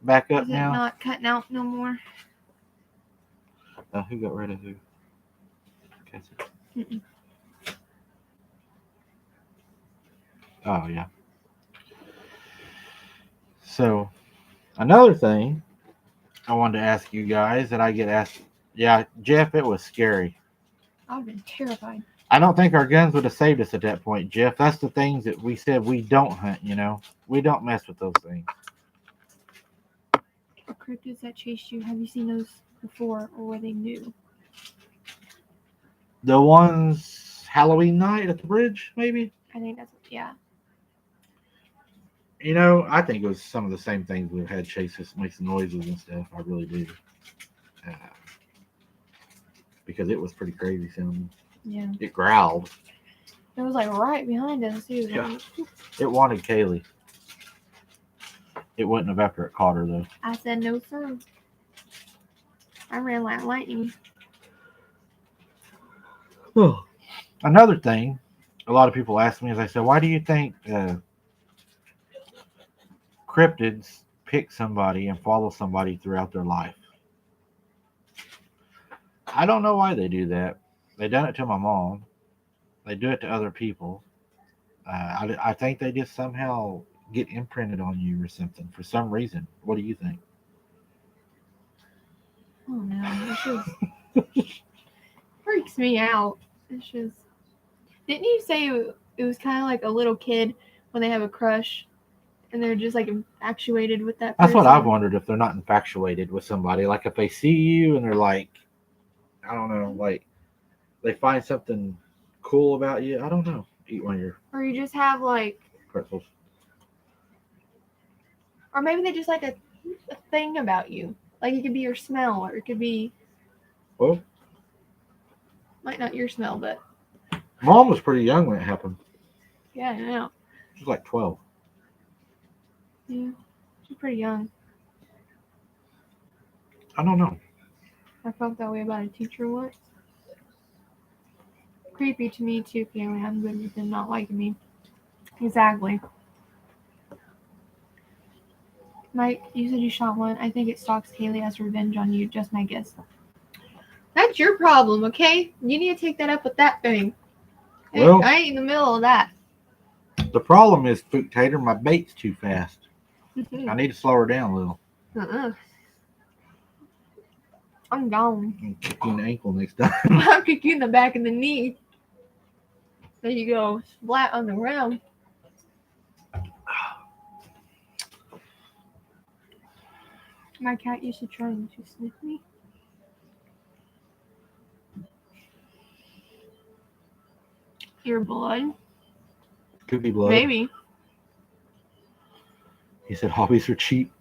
back up Is it now? not cutting out no more? Who got rid of who? Mm-mm. Oh, yeah. So, another thing I wanted to ask you guys that I get asked. Yeah, Jeff, it was scary. I would have been terrified. I don't think our guns would have saved us at that point, Jeff. That's the things that we said we don't hunt, We don't mess with those things. The cryptids that chased you, have you seen those before, or were they new? The ones Halloween night at the bridge, maybe? I think that's, yeah. I think it was some of the same things we've had chase us, make some noises and stuff. I really do. Because it was pretty crazy sounding. Yeah. It growled. It was like right behind us, too. Yeah. It wanted Kaylee. It wouldn't have after it caught her, though. I said, no, sir. I ran like lightning. Oh. Another thing, a lot of people ask me is, I said, why do you think cryptids pick somebody and follow somebody throughout their life? I don't know why they do that. They done it to my mom. They do it to other people. I think they just somehow get imprinted on you or something for some reason. What do you think? Oh no, it just freaks me out. It's just. Didn't you say it was kind of like a little kid when they have a crush, and they're just like infatuated with that person? That's what I've wondered, if they're not infatuated with somebody. Like if they see you and they're like, I don't know, like they find something cool about you. I don't know. Eat one of your Or you just have like pretzels. Or maybe they just like a thing about you. Like it could be your smell, or it could be. Well, might not your smell, but. Mom was pretty young when it happened. Yeah, I know. She was like 12. Yeah, she's pretty young. I don't know. I felt that way about a teacher once. Creepy to me too, Kaylee. I'm good with them not liking me. Exactly. Mike, you said you shot one. I think it stalks Kaylee as revenge on you. Just my guess. That's your problem, okay? You need to take that up with that thing. Well, I ain't in the middle of that. The problem is, Spook Tater, my bait's too fast. I need to slow her down a little. I'm gone. I'll kick you in the ankle next time. I'll kick you in the back of the knee. There you go. Flat on the ground. My cat used to try and sniff me. Your blood? Cookie blood. Maybe. He said hobbies are cheap.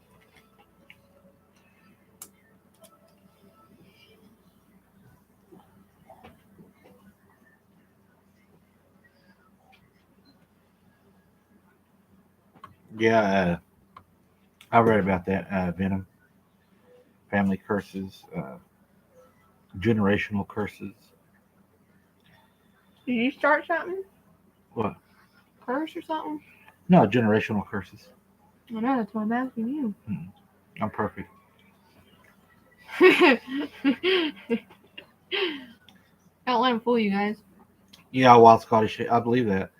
Yeah, I read about that. Venom. Family curses. Generational curses. Did you start something? What? Curse or something? No, generational curses. I know, that's why I'm asking you. I'm perfect. Don't let him fool you guys. Yeah, wild Scottish shit. I believe that.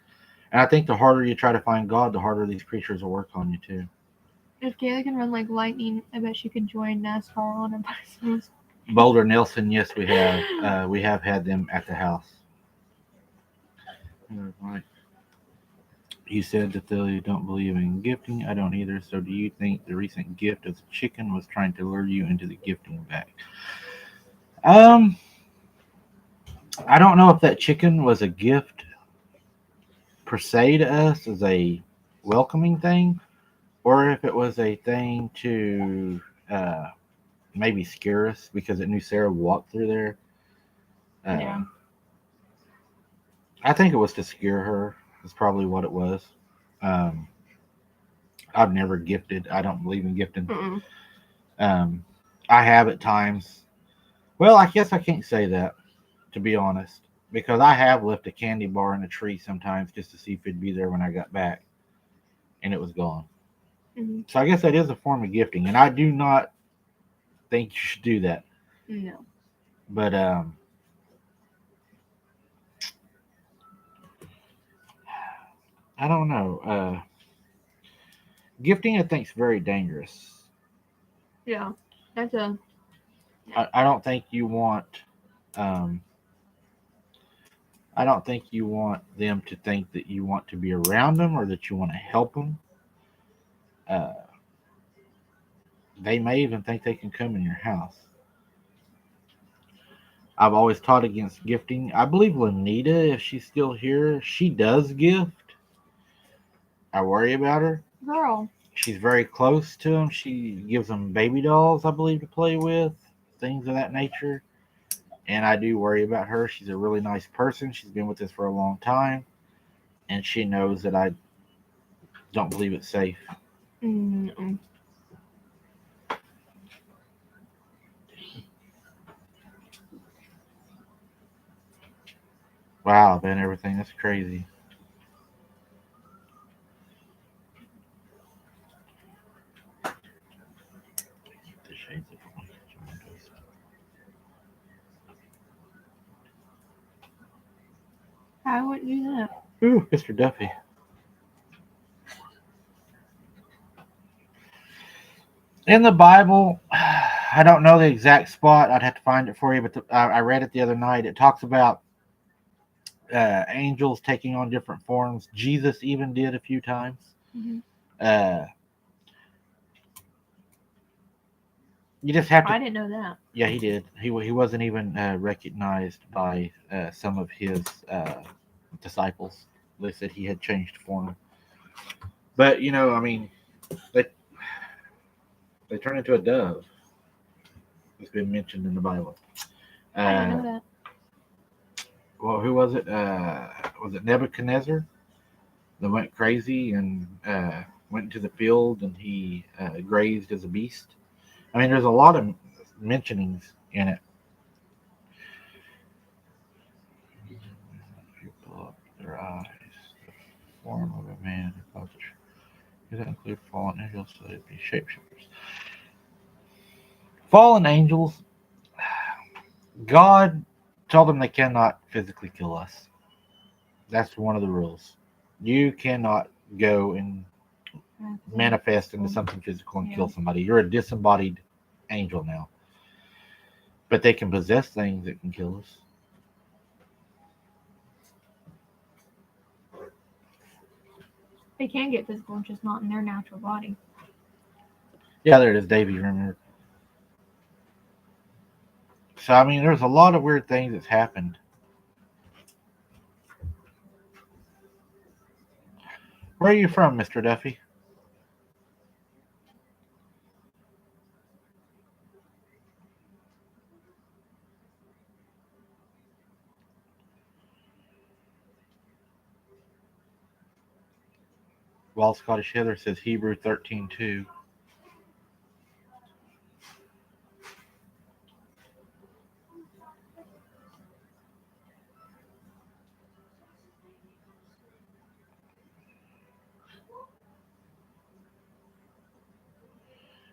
And I think the harder you try to find God, the harder these creatures will work on you too. If Kayla can run like lightning, I bet she could join NASCAR on a bicycle. Boulder Nelson, yes, we have. We have had them at the house. Right. You said that they don't believe in gifting. I don't either. So do you think the recent gift of the chicken was trying to lure you into the gifting bag? I don't know if that chicken was a gift per se to us as a welcoming thing, or if it was a thing to maybe scare us because it knew Sarah would walk through there. Yeah. I think it was to scare her. Is probably what it was. I've never gifted. I don't believe in gifting. Mm-mm. I have at times. Well, I guess I can't say that, to be honest, because I have left a candy bar in a tree sometimes just to see if it'd be there when I got back, and it was gone. Mm-hmm. So I guess that is a form of gifting, and I do not think you should do that. No. But I don't know. Gifting, I think, is very dangerous. Yeah. That's a. I don't think you want. Um, I don't think you want them to think that you want to be around them or that you want to help them. Uh, they may even think they can come in your house. I've always taught against gifting. I believe Lanita, if she's still here, she does gift. I worry about her. Girl. She's very close to them. She gives them baby dolls, I believe, to play with, things of that nature. And I do worry about her. She's a really nice person. She's been with us for a long time, and she knows that I don't believe it's safe. Mm-mm. Wow, man, everything that's crazy. The shades of I wouldn't do that. Ooh, Mr. Duffy. In the Bible, I don't know the exact spot. I'd have to find it for you, but I read it the other night. It talks about angels taking on different forms. Jesus even did a few times. Mm-hmm. Uh, you just have to. I didn't know that. Yeah, he did. He wasn't even recognized by some of his disciples. They said he had changed form. But I mean, they they turn into a dove. It's been mentioned in the Bible. I didn't know Uh, that. well, who was it? Was it Nebuchadnezzar that went crazy and went into the field and he grazed as a beast? I mean, there's a lot of mentionings in it. People up their eyes, the form of a man who causes. Does that include fallen angels? So they'd be shapeshifters. Fallen angels, God told them they cannot physically kill us. That's one of the rules. You cannot go and manifest into something physical and kill somebody. You're a disembodied angel now. But they can possess things that can kill us. They can get physical, just not in their natural body. Yeah, there it is, Davey. Remember? So I mean, there's a lot of weird things that's happened. Where are you from, Mr. Duffy? Wild Scottish Heather says Hebrew 13:2.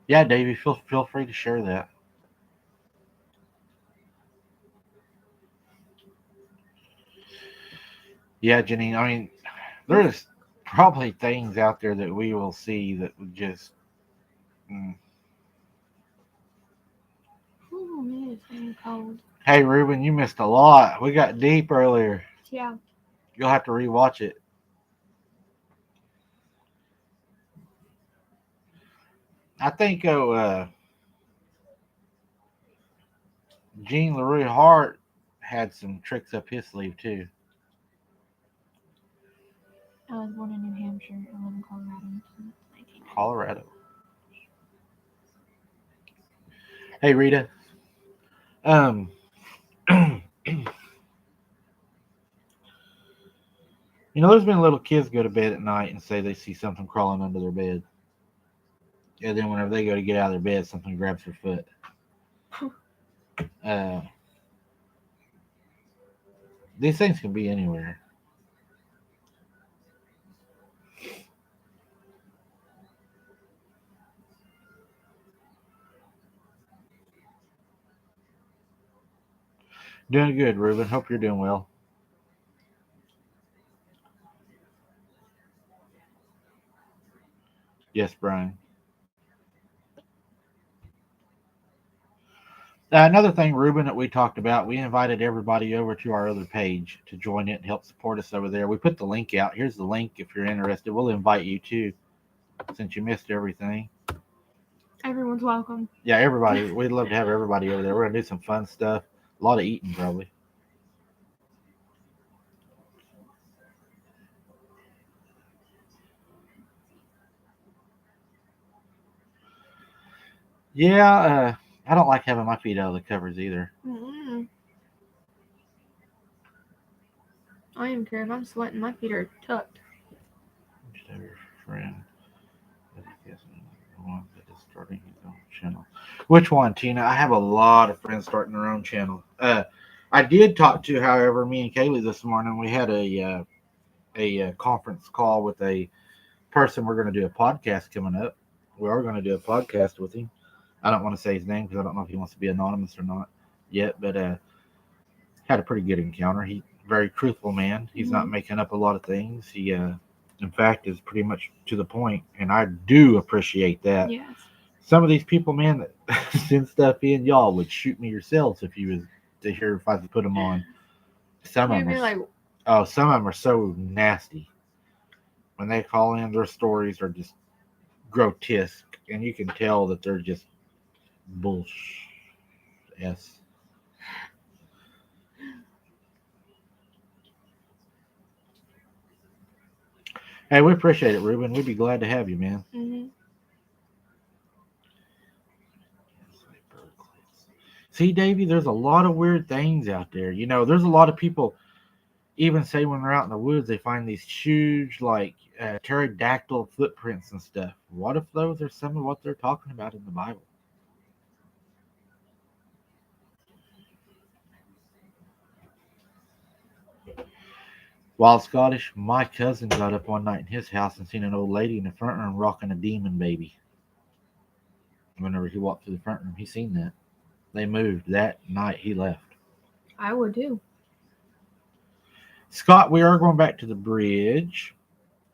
Yeah, Davey, feel free to share that. Yeah, Janine. I mean, there's probably things out there that we will see that would just. Mm. Oh man, it's getting cold. Hey, Ruben, you missed a lot. We got deep earlier. Yeah. You'll have to rewatch it. I think Gene LaRue Hart had some tricks up his sleeve too. I was born in New Hampshire. I live in Colorado since 1990. Colorado. Hey, Rita. Um, there's been little kids go to bed at night and say they see something crawling under their bed. And then whenever they go to get out of their bed, something grabs their foot. Uh, these things can be anywhere. Doing good, Ruben. Hope you're doing well. Yes, Brian. Another thing, Ruben, that we talked about, we invited everybody over to our other page to join it and help support us over there. We put the link out. Here's the link if you're interested. We'll invite you too, since you missed everything. Everyone's welcome. Yeah, everybody. We'd love to have everybody over there. We're gonna do some fun stuff. A lot of eating, probably. Yeah, I don't like having my feet out of the covers either. Mm-mm. I don't care if I'm sweating. My feet are tucked. Just have your friend. One that is starting his own channel. Which one, Tina? I have a lot of friends starting their own channel. I did talk to, however, me and Kaylee this morning. We had a conference call with a person. We're going to do a podcast coming up. We are going to do a podcast with him. I don't want to say his name because I don't know if he wants to be anonymous or not yet, but had a pretty good encounter. He very truthful man. He's not making up a lot of things. He in fact is pretty much to the point, and I do appreciate that. Yes. Some of these people, man, that send stuff in, y'all would shoot me yourselves if you was to hear if I could put them on. Some of You'd them be are, like, some of them are so nasty. When they call in, their stories are just grotesque, and you can tell that they're just bullshit. Yes. Hey, we appreciate it, Ruben. We'd be glad to have you, man. mm-hmm. See, Davey, there's a lot of weird things out there. You know, there's a lot of people even say when they're out in the woods, they find these huge, like, pterodactyl footprints and stuff. What if those are some of what they're talking about in the Bible? Wild Scottish, my cousin got up one night in his house and seen an old lady in the front room rocking a demon baby. Whenever he walked through the front room, he seen that. They moved that night he left. I would too. Scott, we are going back to the bridge.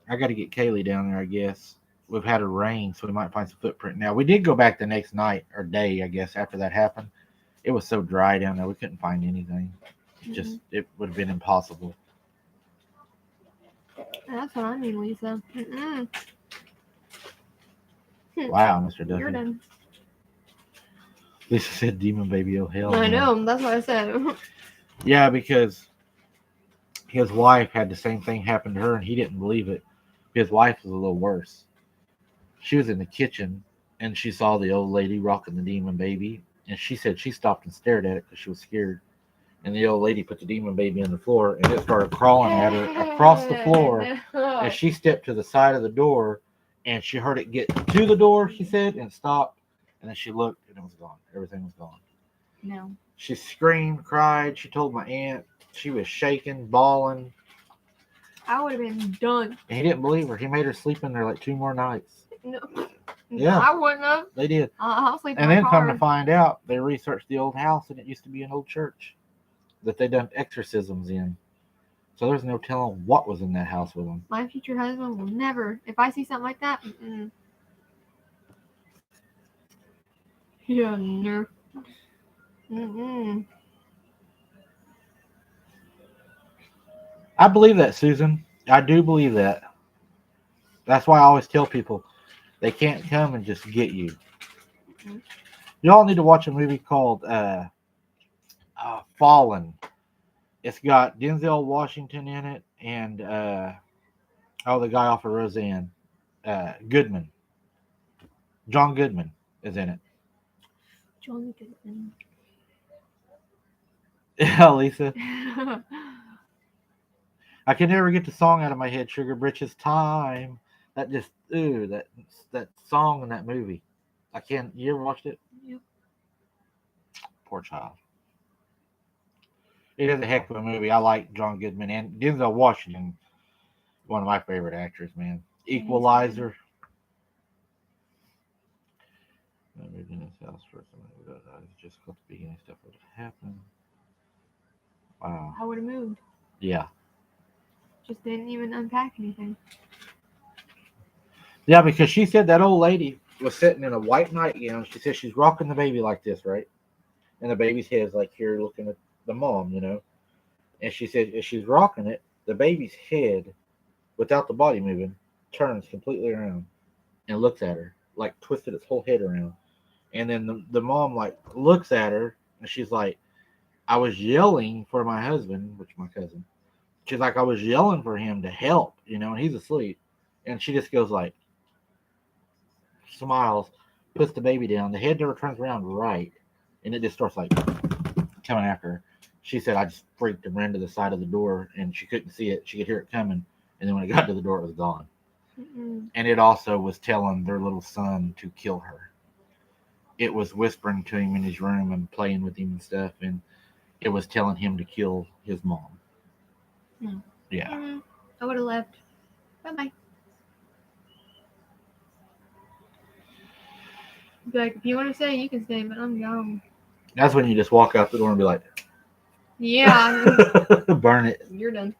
I got to get Kaylee down there, I guess. We've had a rain, so we might find some footprint. Now, we did go back the next night or day, I guess, after that happened. It was so dry down there, we couldn't find anything. Just, it would have been impossible. That's what I mean, Lisa. Mm-mm. Wow, Mr. You're Duffy. done. Lisa said demon baby, oh hell. I no. know. That's what I said. Yeah, because his wife had the same thing happen to her, and he didn't believe it. His wife was a little worse. She was in the kitchen, and she saw the old lady rocking the demon baby, and she said she stopped and stared at it because she was scared. And the old lady put the demon baby on the floor, and it started crawling at her across the floor. And she stepped to the side of the door, and she heard it get to the door, she said, and stopped. And then she looked, and it was gone. Everything was gone. No. She screamed, cried. She told my aunt. She was shaking, bawling. I would have been done. And he didn't believe her. He made her sleep in there like 2 more nights. No. Yeah. I wouldn't have. They did. I'll sleep in And my then car. come to find out, they researched the old house, and it used to be an old church that they done exorcisms in. So there's no telling what was in that house with them. My future husband will never. If I see something like that, mm-mm. Yeah, no. Mm-mm. I believe that, Susan. I do believe that. That's why I always tell people they can't come and just get you. Mhm. Y'all need to watch a movie called Fallen. It's got Denzel Washington in it and the guy off of Roseanne, Goodman. John Goodman is in it. John Goodman. Yeah, Lisa. I can never get the song out of my head. Sugar Britches Time. That just that song in that movie. I can't. You ever watched it? Yep. Poor child. It is a heck of a movie. I like John Goodman and Denzel Washington. One of my favorite actors, man. Equalizer. I moved in this house first. Just got the beginning stuff would happen. Wow. I would have moved. Yeah. Just didn't even unpack anything. Yeah, because she said that old lady was sitting in a white nightgown. She said she's rocking the baby like this, right? And the baby's head is like here looking at the mom, you know. And she said as she's rocking it, the baby's head, without the body moving, turns completely around and looks at her, like twisted its whole head around. And then the mom like looks at her and she's like, I was yelling for my husband, which is my cousin. She's like, I was yelling for him to help, you know, and he's asleep. And she just goes like, smiles, puts the baby down. The head never turns around right. And it just starts like coming after her. She said, I just freaked and ran to the side of the door and she couldn't see it. She could hear it coming. And then when it got to the door, it was gone. Mm-mm. And it also was telling their little son to kill her. It was whispering to him in his room and playing with him and stuff. And it was telling him to kill his mom. No. Yeah. Mm-hmm. I would have left. Bye-bye. Be like, if you want to stay, you can stay, but I'm gone. That's when you just walk out the door and be like, Yeah. burn it. You're done.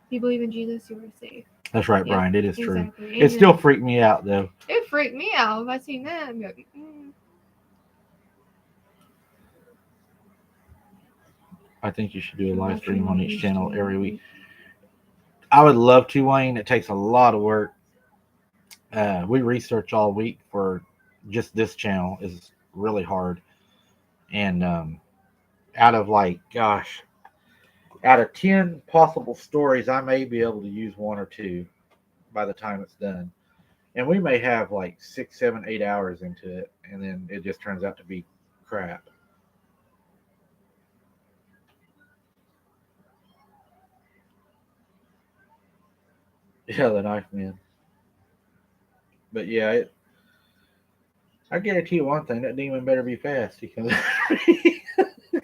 If you believe in Jesus, you are safe. That's right, Yeah, Brian. It is true. exactly. It still freaked me out, though. It freaked me out if I seen that. I'd be like, I think you should do a live stream on each channel every week. I would love to, Wayne. It takes a lot of work. We research all week for just this channel is really hard. And out of out of 10 possible stories, I may be able to use 1 or 2 by the time it's done. And we may have like 6, 7, 8 hours into it. And then it just turns out to be crap. Yeah, the knife man. But yeah, I guarantee you one thing, that demon better be fast because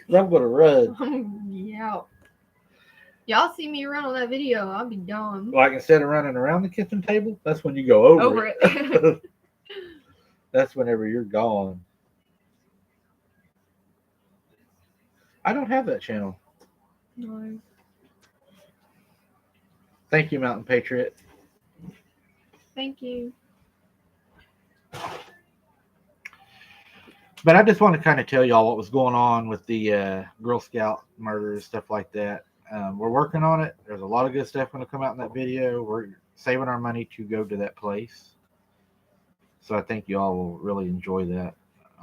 I'm gonna run. Yeah. Y'all see me run on that video, I'll be done. Like instead of running around the kitchen table, that's when you go over it. That's whenever you're gone. I don't have that channel. No. Thank you, Mountain Patriot. Thank you. But I just want to kind of tell y'all what was going on with the Girl Scout murders, stuff like that. We're working on it. There's a lot of good stuff going to come out in that video. We're saving our money to go to that place. So I think y'all will really enjoy that.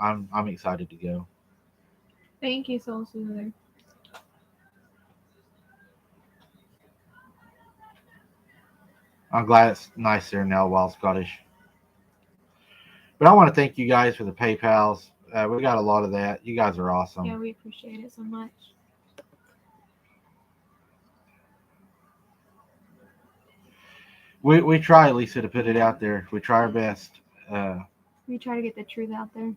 I'm excited to go. Thank you, Soul Soother. I'm glad it's nice there now, Wild Scottish. But I want to thank you guys for the PayPals. We got a lot of that. You guys are awesome. Yeah, we appreciate it so much. We try, Lisa, to put it out there. We try our best. We try to get the truth out there.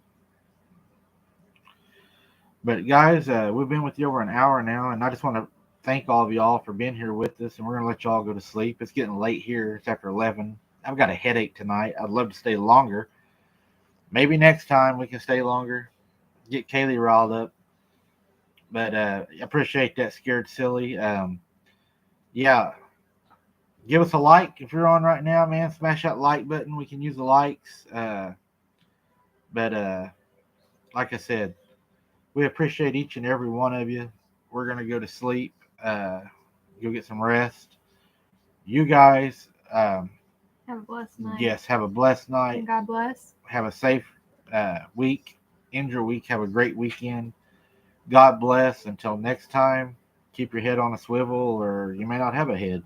But guys, we've been with you over an hour now, and I just want to thank all of y'all for being here with us, and we're going to let y'all go to sleep. It's getting late here. It's after 11. I've got a headache tonight. I'd love to stay longer. Maybe next time we can stay longer. Get Kaylee riled up. But I appreciate that, Scared Silly. Yeah. Give us a like if you're on right now, man. Smash that like button. We can use the likes. But like I said, we appreciate each and every one of you. We're going to go to sleep. Go get some rest. You guys. Have a blessed night. Yes, have a blessed night. And God bless. Have a safe week. End your week. Have a great weekend. God bless. Until next time, keep your head on a swivel, or you may not have a head.